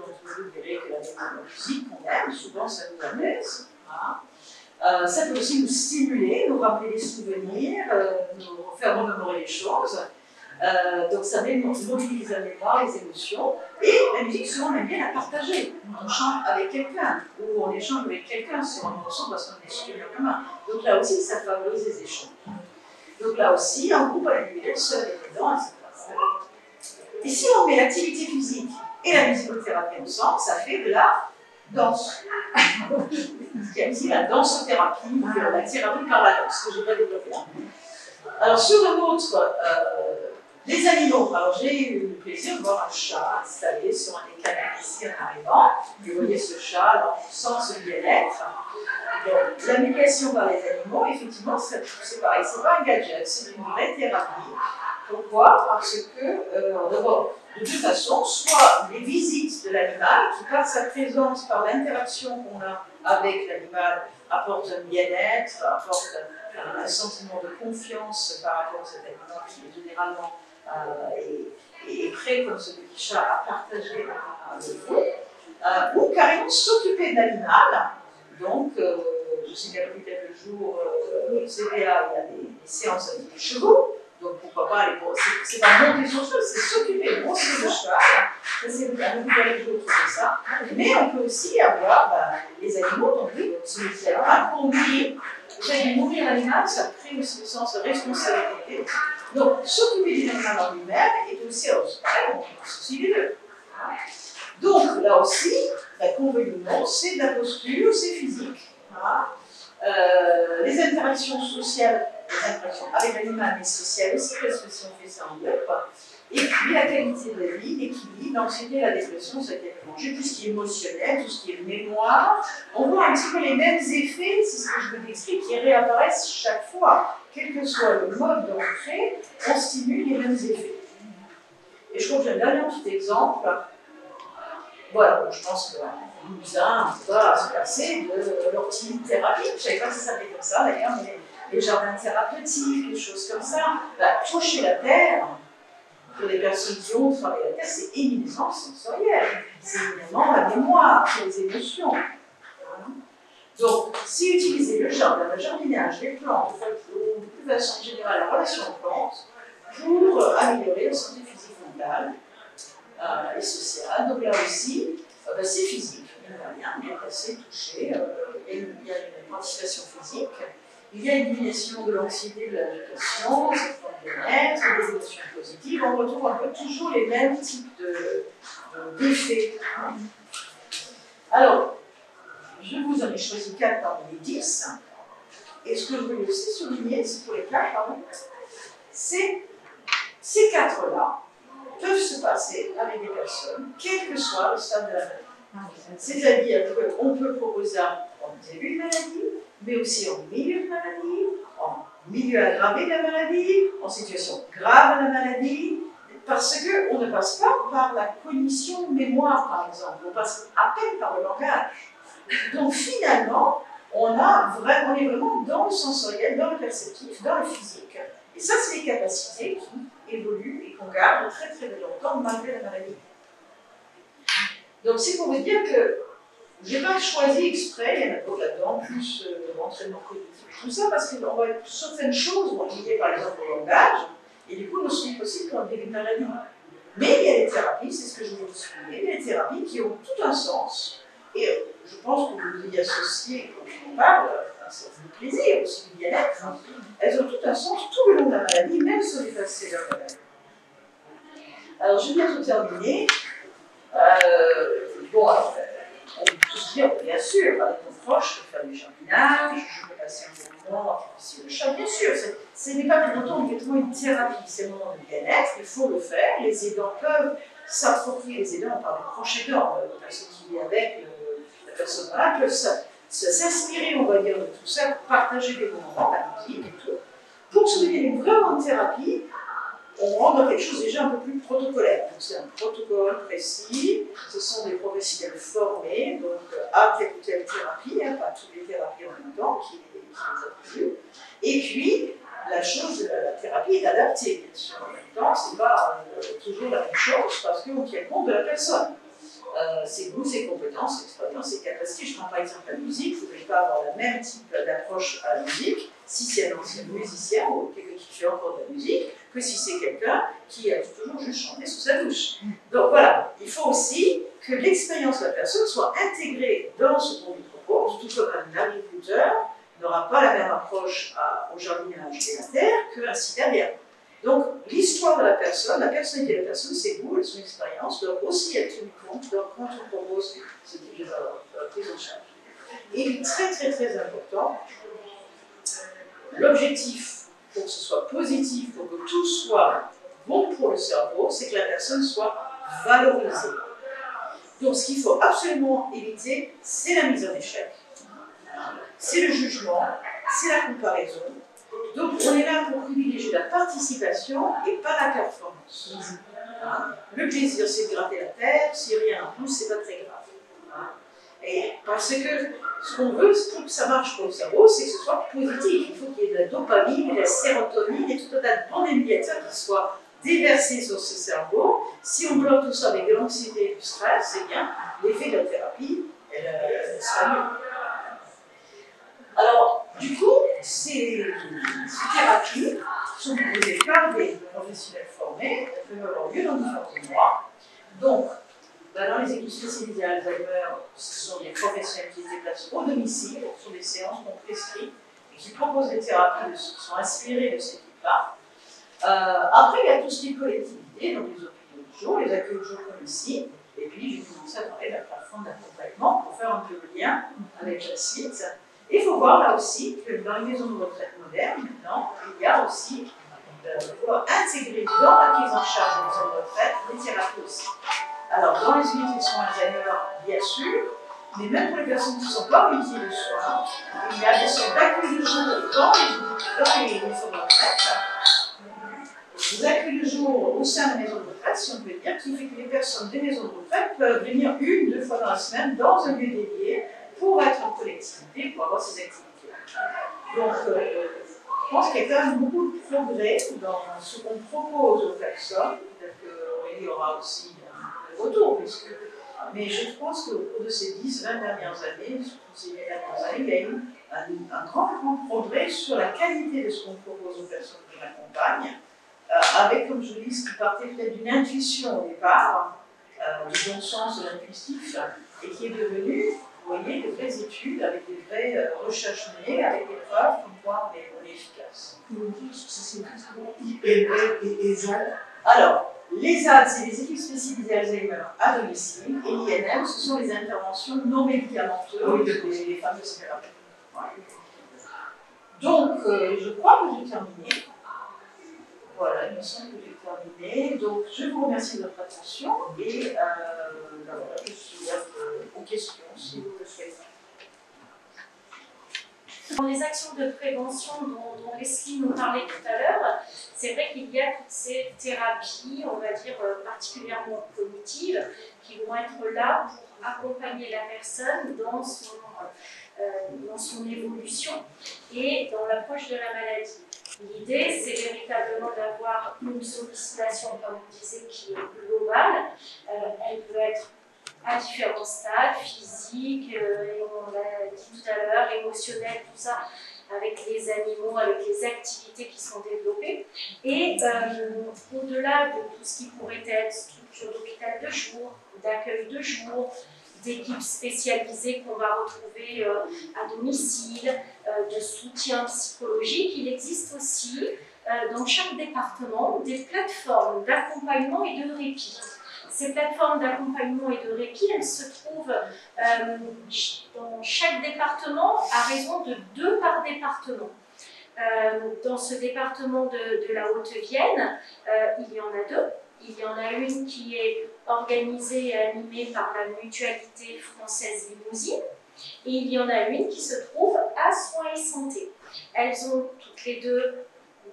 verrez que la musique qu'on aime, souvent ça nous apaise. Voilà. Ça peut aussi nous stimuler, nous rappeler des souvenirs, nous faire remémorer les choses. Donc ça mobilise la mémoire, les émotions. Et la musique, souvent, on aime bien la partager. On chante avec quelqu'un, ou on échange avec quelqu'un sur un morceau parce qu'on est souvenirs communs. Donc là aussi, ça favorise les échanges. Donc là aussi, en groupe, à l'individuel, seul et dedans, etc. Et si on met l'activité physique et la musicothérapie ensemble, ça fait de la danse. Il y a aussi la dansothérapie, la thérapie par la danse, que je vais développer là. Alors sur le nôtre, les animaux. Alors j'ai eu le plaisir de voir un chat installé sur un des canapés ici en arrivant. Vous voyez ce chat, alors on sent ce bien-être. Donc la médiation par les animaux, effectivement, c'est pareil, c'est pas un gadget, c'est une vraie thérapie. Pourquoi? Parce que, d'abord, de toute façon, soit les visites de l'animal, qui par sa présence, par l'interaction qu'on a avec l'animal, apportent un bien-être, apportent un sentiment de confiance par rapport à cet animal qui est généralement est prêt, comme ce petit chat, à partager avec vous, ou carrément s'occuper de l'animal. Donc, je sais qu'à l'hôpital le jour, au CVA, il y a des séances avec les chevaux. Donc pourquoi pas aller c'est pas monter sur le cheval, c'est s'occuper de monter le cheval. Ça c'est un nouvel jeu autour de ça. Mais on peut aussi avoir les animaux, donc celui-ci pour nourrir. Nourrir l'animal, ça crée aussi le sens de responsabilité. Donc s'occuper de l'animal en lui-même et aussi, on peut aussi les deux. Donc là aussi, l'inconvénient, c'est de la posture, c'est physique. Voilà. Les interactions sociales, les interactions avec l'animal, mais sociales aussi, parce que si on fait ça en groupe, et puis la qualité de la vie, l'équilibre, l'anxiété, la dépression, ça peut manger tout ce qui est émotionnel, tout ce qui est mémoire. On voit un petit peu les mêmes effets, c'est ce que je vous décris, qui réapparaissent chaque fois. Quel que soit le mode d'entrée, on stimule les mêmes effets. Et je trouve que j'ai un dernier petit exemple. Voilà, donc je pense que Louvain va se passer de l'ortithérapie. Je ne savais pas que ça s'appelait comme ça d'ailleurs, mais les jardins thérapeutiques, les choses comme ça. Toucher la terre, pour les personnes qui ont travaillé la terre, c'est éminemment sensoriel. C'est éminemment la mémoire, les émotions. Voilà. Donc, si utiliser le jardin, le jardinage, les plantes, ou de façon générale la relation aux plantes, pour améliorer la santé physique mentale et sociale. Donc là aussi, c'est physique. Il n'y a rien, il y a assez touché, il y a une participation physique, il y a une élimination de l'anxiété, de l'agitation, cette forme de bien-être, des émotions positives. On retrouve un peu toujours les mêmes types d'effets. Alors, je vous en ai choisi 4 parmi les 10. Et ce que je voulais aussi souligner, c'est pour les 4, c'est ces 4-là peuvent se passer avec des personnes, quel que soit le stade de la maladie. C'est-à-dire qu'on peut proposer en début de maladie, mais aussi en milieu de maladie, en milieu aggravé de la maladie, en situation grave de la maladie, parce qu'on ne passe pas par la cognition mémoire, par exemple, on passe à peine par le langage. Donc finalement, on est vraiment dans le sensoriel, dans le perceptif, dans le physique. Et ça, c'est les capacités qui évoluent et qu'on garde très très longtemps malgré la maladie. Donc c'est pour vous dire que je n'ai pas choisi exprès, il y en a d'autres là-dedans, plus l'entraînement cognitif, tout ça, parce qu'on va être certaines choses vont liées par exemple au langage, et du coup ne sont possibles qu'en début de maladie. Mais il y a des thérapies, c'est ce que je voulais vous souligner, des thérapies qui ont tout un sens. Et je pense que vous y associez, quand je vous parle, un certain plaisir, aussi du bien-être. Elles ont tout un sens tout le long de la maladie, même sur les phases sévères de la maladie. Alors, je viens de terminer. Bon, alors, on peut tous dire, bien sûr, avec nos proches, faire du jardinage, je peux passer un bon moment, puis le chat, bien sûr. Ce n'est pas pour autant exactement une thérapie, c'est un moment de bien-être, il faut le faire. Les aidants peuvent s'approprier, les aidants, on parle de proches aidants, la personne qui vit avec la personne malade, peuvent s'inspirer, on va dire, de tout ça, pour partager des moments, la musique et tout. Pour se devenir vraiment une thérapie, on rentre dans quelque chose déjà un peu plus protocolaire. Donc c'est un protocole précis, ce sont des professionnels formés, donc à telle ou telle thérapie, pas toutes les thérapies en même temps qui les attribuent. Et puis, la chose de la thérapie est adaptée, bien sûr. En même temps, ce n'est pas toujours la même chose parce qu'on tient compte de la personne. Ses goûts, ses compétences, ses expériences, ses capacités. Je prends par exemple la musique, il ne faudrait pas avoir le même type d'approche à la musique si c'est un ancien musicien ou quelqu'un qui fait encore de la musique que si c'est quelqu'un qui a toujours juste chanté sous sa douche. Donc voilà, il faut aussi que l'expérience de la personne soit intégrée dans ce qu'on lui propose, tout comme un agriculteur n'aura pas la même approche au jardinage et à la terre qu'un citadin. Donc, l'histoire de la personne, la personnalité de la personne, ses goûts et son expérience doivent aussi être tenus compte quand on propose ce type de prise en charge. Et très très très important, l'objectif pour que ce soit positif, pour que tout soit bon pour le cerveau, c'est que la personne soit valorisée. Donc, ce qu'il faut absolument éviter, c'est la mise en échec, c'est le jugement, c'est la comparaison. Donc, on est là pour privilégier la participation et pas la performance. Le plaisir, c'est de gratter la terre, si rien en plus, c'est pas très grave. Et parce que ce qu'on veut, pour que ça marche pour le cerveau, c'est que ce soit positif. Il faut qu'il y ait de la dopamine, de la sérotonine et tout un tas de bons médiateurs qui soient déversés sur ce cerveau. Si on bloque tout ça avec de l'anxiété et du stress, c'est bien, l'effet de la thérapie, elle sera mieux. Alors, du coup, ces thérapies sont proposées par des professionnels formés, elles peuvent avoir lieu dans différents endroits. Donc, dans les équipes spécialisées Alzheimer, ce sont des professionnels qui se déplacent au domicile, sur des séances qu'on prescrit et qui proposent des thérapies qui sont inspirées de ces types-là. Après, il y a tout ce qui est collectivité, donc les hôpitaux de jour, les accueils de jour comme ici. Et puis, j'ai commencé à parler de la plateforme d'accompagnement pour faire un peu le lien avec la suite. Et il faut voir là aussi que dans les maisons de retraite modernes, maintenant, il y a aussi, pouvoir intégrer dans la prise en charge des maisons de retraite des thérapies aussi. Alors, dans les unités de soins Alzheimer, bien sûr, mais même pour les personnes qui ne sont pas en unité de soins, il y a des sortes d'accueil de jour dans les maisons de retraite. Des accueils de jour au sein des maisons de retraite, si on peut dire, qui fait que les personnes des maisons de retraite peuvent venir 1-2 fois dans la semaine dans un lieu dédié pour être en collectivité, pour avoir ces activités. Donc, je pense qu'il y a quand même beaucoup de progrès dans ce qu'on propose aux personnes. Peut-être qu'Aurélie aura aussi un retour, mais je pense qu'au cours de ces 10-20 dernières années, il y a eu un grand progrès sur la qualité de ce qu'on propose aux personnes qui l'accompagnent, avec, comme je dis, ce qui partait peut-être d'une intuition au départ, du bon sens de l'intuitif, et qui est devenu, vous voyez, de vraies études, avec des vraies recherches menées, avec des preuves comme quoi on est efficace. Et ZAD. Alors, les ZAD, c'est les équipes spécialisées Alzheimer à domicile, et l'INM, ce sont les interventions non médicamenteuses, les fameuses thérapies. Voilà. Donc, je crois que j'ai terminé. Voilà, il me semble que j'ai terminé. Donc, je vous remercie de votre attention et voilà, je suis ouverte aux questions si vous le souhaitez. Dans les actions de prévention dont Leslie nous parlait tout à l'heure, c'est vrai qu'il y a toutes ces thérapies, on va dire particulièrement cognitives, qui vont être là pour accompagner la personne dans son évolution et dans l'approche de la maladie. L'idée, c'est véritablement d'avoir une sollicitation, comme vous disiez, qui est globale. Elle peut être à différents stades, physiques, et on l'a dit tout à l'heure, émotionnels, tout ça. avec les animaux, avec les activités qui sont développées. Et au-delà de tout ce qui pourrait être structure d'hôpital de jour, d'accueil de jour, d'équipes spécialisées qu'on va retrouver à domicile, de soutien psychologique, il existe aussi dans chaque département des plateformes d'accompagnement et de répit. Ces plateformes d'accompagnement et de répit, elles se trouvent dans chaque département à raison de 2 par département. Dans ce département de la Haute-Vienne, il y en a 2. Il y en a une qui est organisée et animée par la Mutualité Française Limousine, et il y en a une qui se trouve à Soins et Santé. Elles ont toutes les 2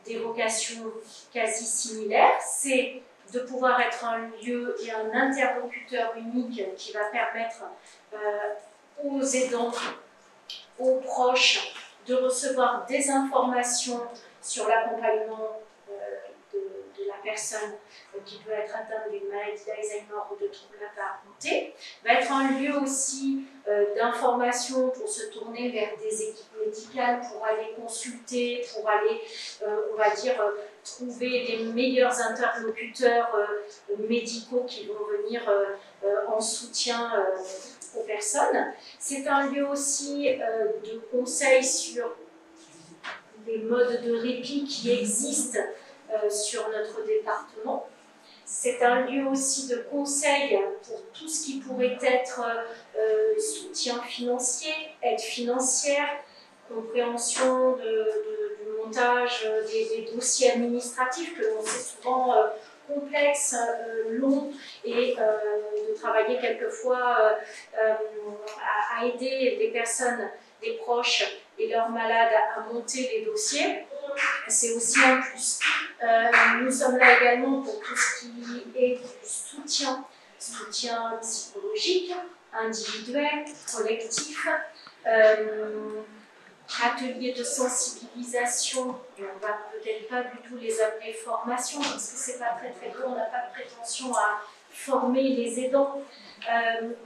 des vocations quasi similaires. C'est de pouvoir être un lieu et un interlocuteur unique qui va permettre aux aidants, aux proches, de recevoir des informations sur l'accompagnement de la personne qui peut être atteinte d'une maladie d'Alzheimer ou de troubles apparentés, va être un lieu aussi d'information pour se tourner vers des équipes médicales, pour aller consulter, pour aller, on va dire, trouver les meilleurs interlocuteurs médicaux qui vont venir en soutien aux personnes. C'est un lieu aussi de conseil sur les modes de répit qui existent sur notre département. C'est un lieu aussi de conseil pour tout ce qui pourrait être soutien financier, aide financière, compréhension du montage des dossiers administratifs que l'on sait souvent complexes, longs, et de travailler quelquefois à aider les personnes, les proches et leurs malades à monter les dossiers. C'est aussi un plus. Nous sommes là également pour tout ce qui est du soutien psychologique, individuel, collectif, ateliers de sensibilisation, et on ne va peut-être pas du tout les appeler formation, parce que c'est pas très tôt, on n'a pas de prétention à former les aidants,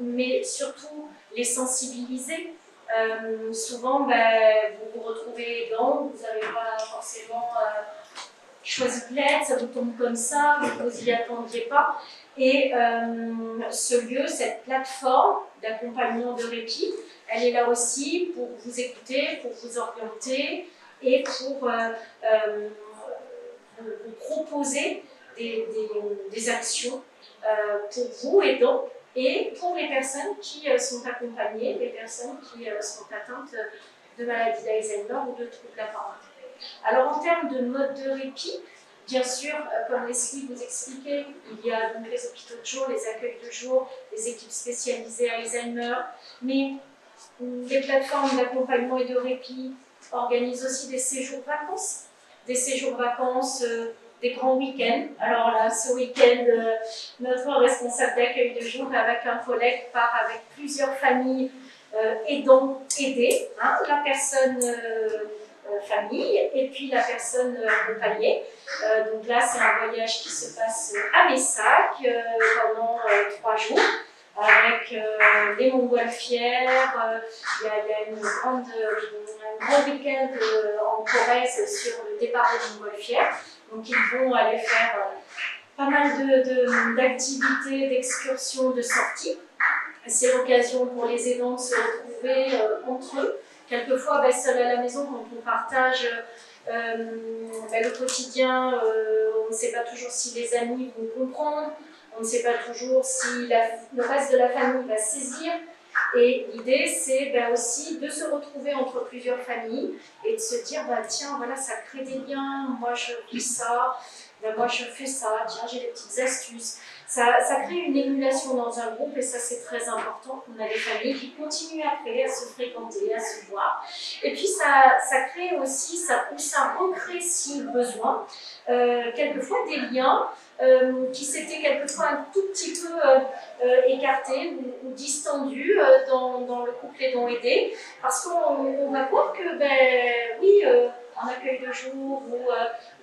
mais surtout les sensibiliser. Souvent, vous vous retrouvez aidant, vous n'avez pas forcément choisi de l'aide, ça vous tombe comme ça, vous ne vous y attendiez pas. Et ce lieu, cette plateforme d'accompagnement de répit, elle est là aussi pour vous écouter, pour vous orienter et pour vous proposer des actions pour vous aidants et pour les personnes qui sont accompagnées, les personnes qui sont atteintes de maladie d'Alzheimer ou de troubles apparentés. Alors en termes de mode de répit, bien sûr, comme Leslie vous expliquait, il y a donc les hôpitaux de jour, les accueils de jour, les équipes spécialisées Alzheimer, mais les plateformes d'accompagnement et de répit organisent aussi des séjours vacances, des grands week-ends. Alors là, ce week-end, notre responsable d'accueil de jour avec un collègue part avec plusieurs familles aidant, aidées, hein, la personne famille et puis la personne accompagnée. Donc là, c'est un voyage qui se passe à Messac pendant 3 jours. Avec les montgolfières, il y a un grand week-end en Corrèze sur le départ des montgolfières. Donc ils vont aller faire pas mal d'activités, d'excursions, de sorties. C'est l'occasion pour les aidants de se retrouver entre eux. Quelquefois, seuls à la maison, quand on partage le quotidien, on ne sait pas toujours si les amis vont comprendre. On ne sait pas toujours si le reste de la famille va saisir. Et l'idée, c'est aussi de se retrouver entre plusieurs familles et de se dire, tiens, voilà, ça crée des liens, moi je vis ça, moi je fais ça, tiens, j'ai des petites astuces. Ça crée une émulation dans un groupe et ça, c'est très important. On a des familles qui continuent après à se fréquenter, à se voir. Et puis, ça crée aussi, ça recrée, si besoin, quelquefois des liens qui s'étaient quelquefois un tout petit peu écartés ou distendus dans le couple aidant-aidé, parce qu'on va voir que, oui, en accueil de jour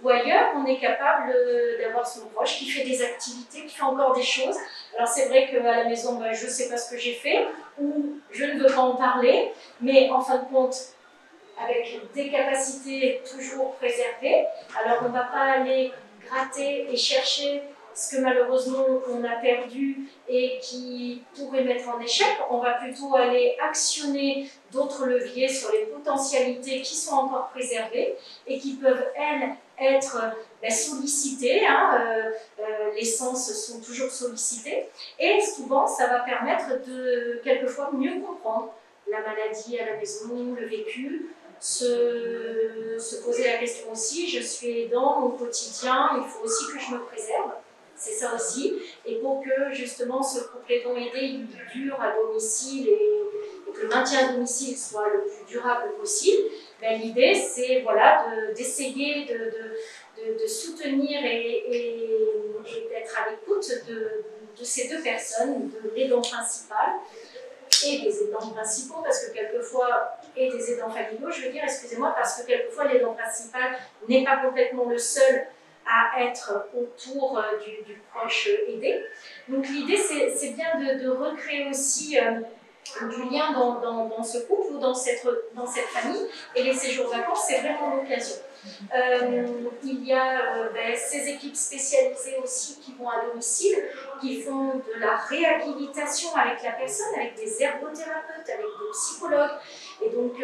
ou ailleurs, on est capable d'avoir son proche qui fait des activités, qui fait encore des choses. Alors c'est vrai qu'à la maison, je ne sais pas ce que j'ai fait, ou je ne veux pas en parler, mais en fin de compte, avec des capacités toujours préservées. Alors on ne va pas aller gratter et chercher ce que malheureusement on a perdu et qui pourrait mettre en échec. On va plutôt aller actionner d'autres leviers sur les potentialités qui sont encore préservées et qui peuvent, elles, être sollicitées. Les sens sont toujours sollicités. Et souvent, ça va permettre de, quelquefois, mieux comprendre la maladie à la maison, le vécu, se poser la question aussi, je suis aidant au quotidien, il faut aussi que je me préserve. C'est ça aussi. Et pour que justement ce couple aidant-aidé il dure à domicile et que le maintien à domicile soit le plus durable possible, ben, l'idée c'est voilà, d'essayer de soutenir et d'être à l'écoute de ces deux personnes, de l'aidant principal et des aidants principaux, parce que quelquefois, et des aidants familiaux, je veux dire, excusez-moi, parce que quelquefois l'aidant principal n'est pas complètement le seul à être autour du proche aidé. Donc l'idée, c'est bien de recréer aussi du lien dans ce couple ou dans cette famille, et les séjours vacances, c'est vraiment l'occasion. Il y a ces équipes spécialisées aussi qui vont à domicile, qui font de la réhabilitation avec la personne, avec des ergothérapeutes, avec des psychologues. Et donc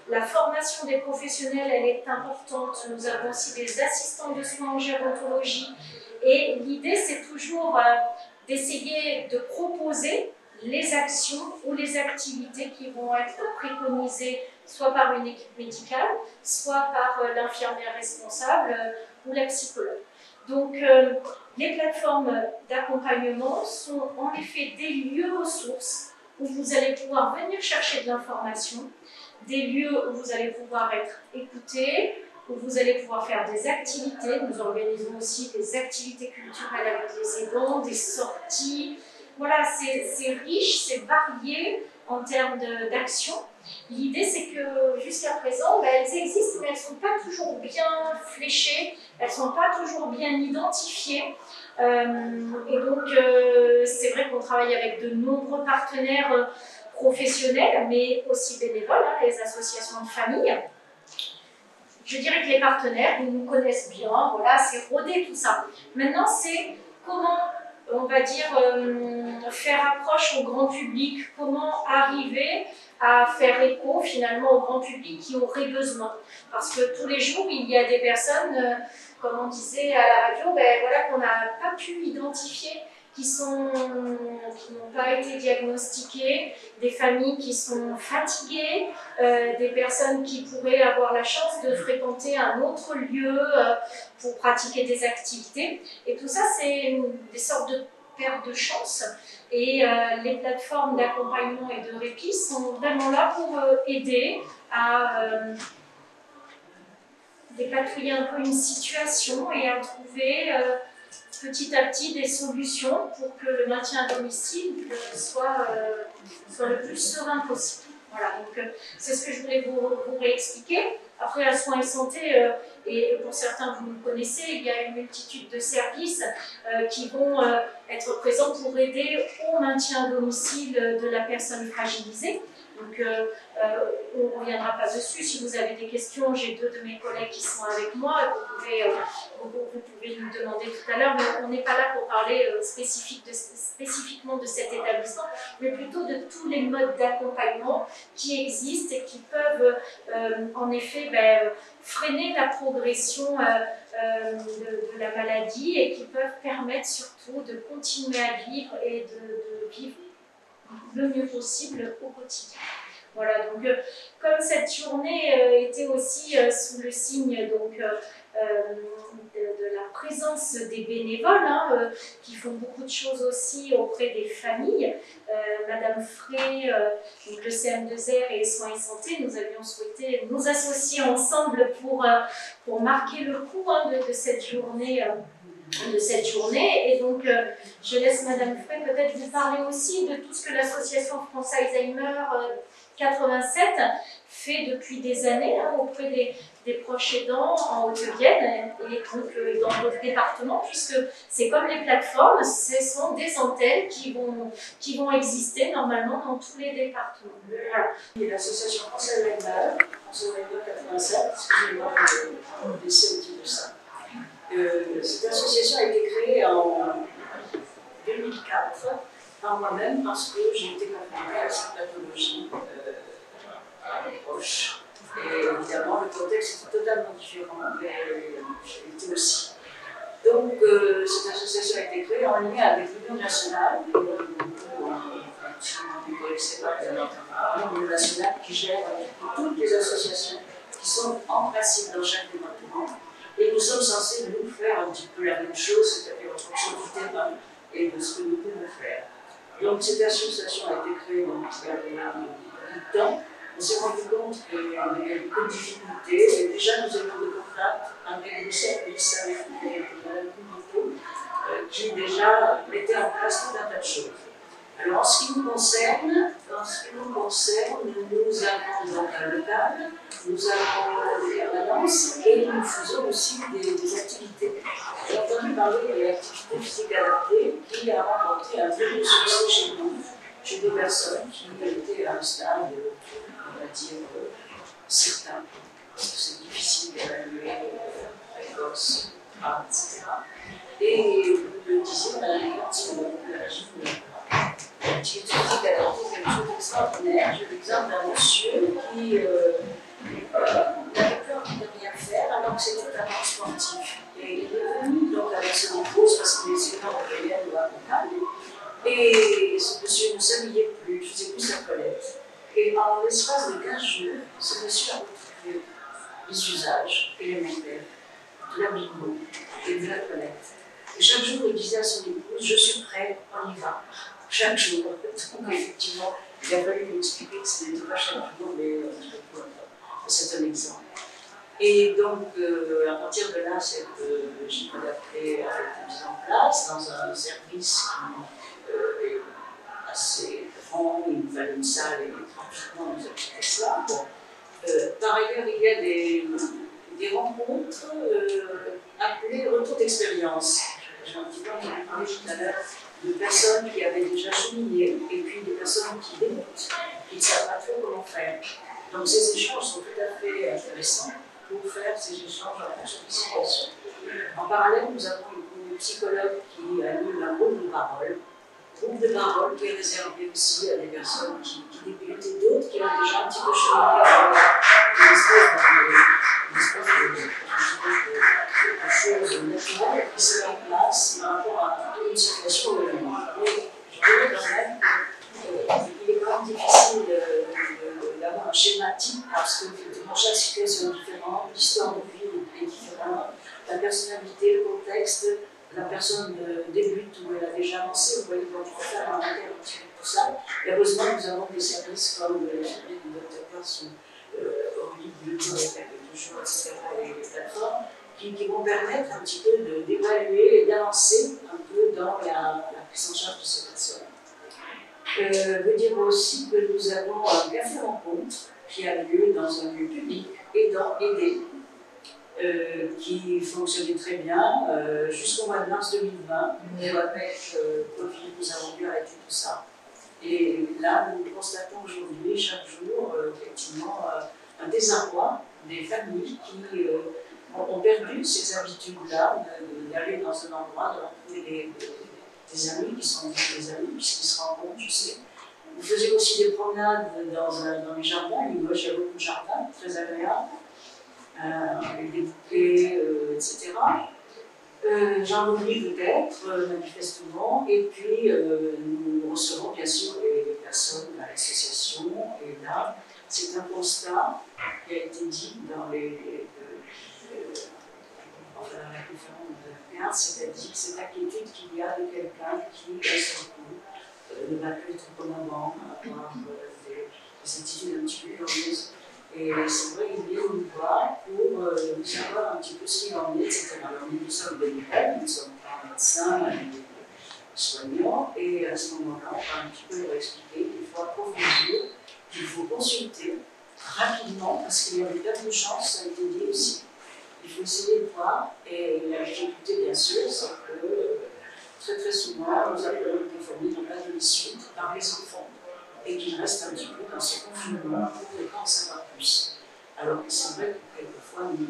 la formation des professionnels, elle est importante. Nous avons aussi des assistants de soins en gérontologie. Et l'idée, c'est toujours d'essayer de proposer les actions ou les activités qui vont être préconisées soit par une équipe médicale, soit par l'infirmière responsable ou la psychologue. Donc, les plateformes d'accompagnement sont en effet des lieux ressources où vous allez pouvoir venir chercher de l'information, des lieux où vous allez pouvoir être écouté, où vous allez pouvoir faire des activités. Nous organisons aussi des activités culturelles avec les aidants, des sorties. Voilà, c'est riche, c'est varié en termes d'action. L'idée, c'est que jusqu'à présent, elles existent, mais elles ne sont pas toujours bien fléchées, elles ne sont pas toujours bien identifiées. Et donc, c'est vrai qu'on travaille avec de nombreux partenaires professionnels, mais aussi bénévoles, les associations de famille. Je dirais que les partenaires, ils nous connaissent bien, voilà, c'est rodé tout ça. Maintenant, c'est comment, on va dire, faire approche au grand public, comment arriver à faire écho finalement au grand public qui aurait besoin. Parce que tous les jours, il y a des personnes, comme on disait à la radio, voilà, qu'on n'a pas pu identifier, qui n'ont pas été diagnostiquées, des familles qui sont fatiguées, des personnes qui pourraient avoir la chance de fréquenter un autre lieu pour pratiquer des activités. Et tout ça, c'est des sortes de pertes de chance. Et les plateformes d'accompagnement et de répit sont vraiment là pour aider à dépatouiller un peu une situation et à trouver petit à petit des solutions pour que le maintien à domicile soit le plus serein possible. Voilà, donc c'est ce que je voulais vous réexpliquer. Après, à Soins et Santé, et pour certains vous me connaissez, il y a une multitude de services qui vont être présents pour aider au maintien à domicile de la personne fragilisée. Donc, on ne reviendra pas dessus. Si vous avez des questions, j'ai deux de mes collègues qui sont avec moi. Vous pouvez nous demander tout à l'heure, mais on n'est pas là pour parler spécifiquement de cet établissement, mais plutôt de tous les modes d'accompagnement qui existent et qui peuvent en effet freiner la progression de la maladie et qui peuvent permettre surtout de continuer à vivre et de vivre le mieux possible au quotidien. Voilà, donc comme cette journée était aussi sous le signe donc, de la présence des bénévoles qui font beaucoup de choses aussi auprès des familles, Madame Frey, donc le CM2R et Soins et Santé, nous avions souhaité nous associer ensemble pour marquer le coup de cette journée. Et donc je laisse Madame Frey peut-être vous parler aussi de tout ce que l'association France Alzheimer 87 fait depuis des années auprès des proches aidants en Haute-Vienne et donc dans d'autres départements, puisque c'est comme les plateformes, ce sont des antennes qui vont exister normalement dans tous les départements. Voilà. Il y a l'association Française Wendel, 87, excusez-moi, je vais laisser au titre de ça. Cette association a été créée en 2004 par moi-même parce que j'ai été confrontée à cette pathologie proche. Et évidemment, le contexte était totalement différent, mais j'ai été aussi. Donc, cette association a été créée en lien avec l'Union nationale, si vous ne connaissez pas l'Union nationale qui gère toutes les associations qui sont en principe dans chaque département. Et nous sommes censés nous faire un petit peu la même chose, c'est-à-dire en fonction du terrain et de ce que nous pouvons faire. Donc, cette association a été créée il y a beaucoup de temps. On s'est rendu compte qu'il y avait beaucoup de difficultés, et déjà nous avions des contacts avec le service, avec Mme Coupeau, qui déjà mettait en place tout un tas de choses. Alors en ce qui nous concerne, nous avons donc un local, nous avons des permanences et nous faisons aussi des activités. J'ai entendu parler de l'activité physique adaptée qui a remporté un très beau succès chez nous, chez des personnes qui étaient à un stade, on va dire, certain, parce que c'est difficile d'évaluer précoce, etc. Et vous le disiez, Madame Martine, l'activité physique adaptée est quelque chose d'extraordinaire. J'ai l'exemple d'un monsieur qui n'avait plus envie de rien faire alors que c'était totalement sportif. Et il est venu donc avec son épouse parce qu'il est sénat européen ou accompagne. Et ce monsieur ne s'habillait plus, ne faisait plus sa toilette. Et en l'espace de 15 jours, ce monsieur a retrouvé les usages élémentaires de l'habillement et de la toilette. Et chaque jour, il disait à son épouse, je suis prêt, on y va. Chaque jour. Donc effectivement, il a fallu lui expliquer que ce n'était pas chaque jour, mais c'est un exemple. Et donc, à partir de là, cette gym adaptée a été mise en place dans un service qui est assez grand, il nous fallait une salle et tranquillement nous acheter cela. Bon. Par ailleurs, il y a des rencontres appelées retour d'expérience. J'ai un petit peu parlé tout à l'heure de personnes qui avaient déjà cheminé et puis de personnes qui débutent, qui ne savent pas trop comment faire. Donc ces échanges sont tout à fait intéressants pour faire ces échanges en fonction de situation. En parallèle, nous avons une psychologue qui anime un groupe de parole. Groupe de parole qui est réservé aussi à des personnes qui débutent et d'autres qui ont déjà un petit peu cheminé avec une espèce de choses naturelles qui se mettent en place par rapport à une situation où mais je dirais quand même qu'il est quand même difficile d'avoir un schéma type parce que dans chaque situation est différente, l'histoire de vie est différente, la personnalité, le contexte, la personne débute ou elle a déjà avancé, vous voyez, donc il faut faire un inventaire un petit peu tout ça. Et heureusement, nous avons des services comme le service du Dr. Pass ou Henri toujours, etc., et les plateformes, qui vont permettre un petit peu d'évaluer et d'avancer un peu dans la prise en charge de ces personnes. Je veux dire aussi que nous avons un café rencontre qui a lieu dans un lieu public, aidé, qui fonctionnait très bien jusqu'au mois de mars 2020. Et avec Covid, nous avons dû arrêter tout ça. Et là, nous constatons aujourd'hui, chaque jour, effectivement, un désarroi des familles qui ont perdu ces habitudes-là d'aller dans un endroit, de retrouver des amis qui sont des amis, puisqu'ils se rencontrent, je sais. Vous faisiez aussi des promenades dans les jardins. Limoges, il y a beaucoup de jardins, très agréables, avec des bouquets, etc. J'en oublie peut-être, manifestement. Et puis, nous recevons bien sûr les personnes à l'association. Et là, c'est un constat qui a été dit dans la conférence de garde, c'est-à-dire cette inquiétude qu'il y a de quelqu'un qui, à son coup, ne va plus être comme avant, avoir des attitudes un petit peu curieuses. Et c'est vrai qu'il vient nous voir pour savoir un petit peu ce qu'il en est, etc. Alors nous sommes bénévoles, nous ne sommes pas médecins, ni soignants, et à ce moment-là, on va un petit peu leur expliquer qu'il faut approfondir, qu'il faut consulter, rapidement, parce qu'il y avait plein de chance, ça a été dit aussi. Il faut essayer de voir, et la difficulté, bien sûr, c'est que très souvent, nous appelons des familles dans pas de suite par les enfants, et qu'ils restent un petit peu dans ce confinement pour ne pas en savoir plus. Alors, c'est vrai que quelquefois, nous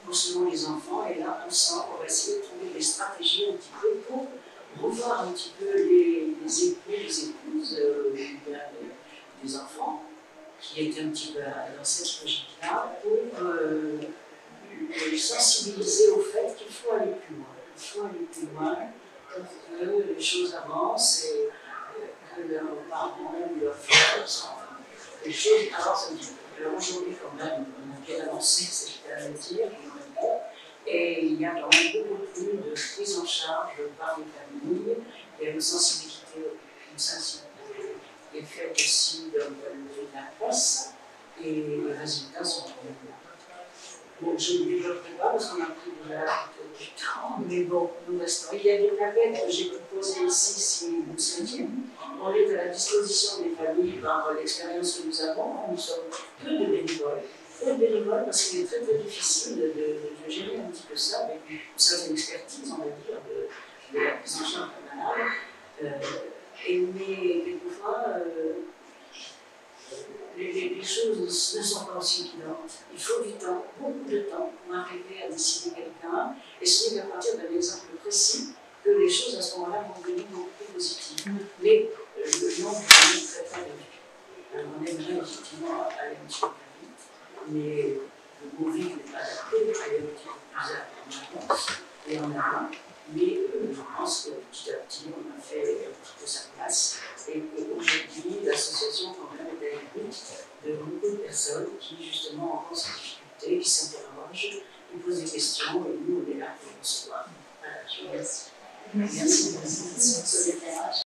recevons les enfants, et là, ensemble, on va essayer de trouver des stratégies un petit peu pour revoir un petit peu les époux, les épouses des enfants, qui étaient un petit peu dans cette logique-là, pour les sensibiliser au fait qu'il faut aller plus loin. Il faut aller plus loin pour que les choses avancent et que leurs parents ou leurs frères, les choses avancent un petit peu. Alors aujourd'hui, quand même, on a bien avancé, c'est à dire, et il y a quand même beaucoup plus de prise en charge par les familles. Il y a une sensibilité qui est faite aussi dans la presse, et les résultats sont très bons. Bon, je ne développerai pas parce qu'on a pris déjà du temps, mais bon, nous restons. Il y a des plaquettes que j'ai proposées ici, si vous le souhaitez. On est à la disposition des familles par l'expérience que nous avons. Nous sommes peu de bénévoles. Peu de bénévoles parce qu'il est très difficile de gérer un petit peu ça, mais ça c'est une expertise, on va dire, de la prise en charge de malade. Mais quelquefois, les choses ne sont pas aussi évidentes. Il faut du temps, beaucoup de temps, pour arriver à décider quelqu'un, et ce n'est qu'à partir d'un exemple précis que les choses à ce moment-là vont devenir beaucoup plus positives. Mais le nombre est très très réduit. Alors on aimerait effectivement aller un petit peu plus vite, mais le mot vivre n'est pas adapté, il faut aller un petit peu plus en avance et en avant. Mais je pense que petit à petit, on a fait un petit peu sa place, et qu'aujourd'hui, l'association quand même est à l'écoute de beaucoup de personnes qui justement ont encore ces difficultés, qui s'interrogent, qui posent des questions, et nous on est là pour recevoir. Voilà, je vous remercie. Merci. Merci.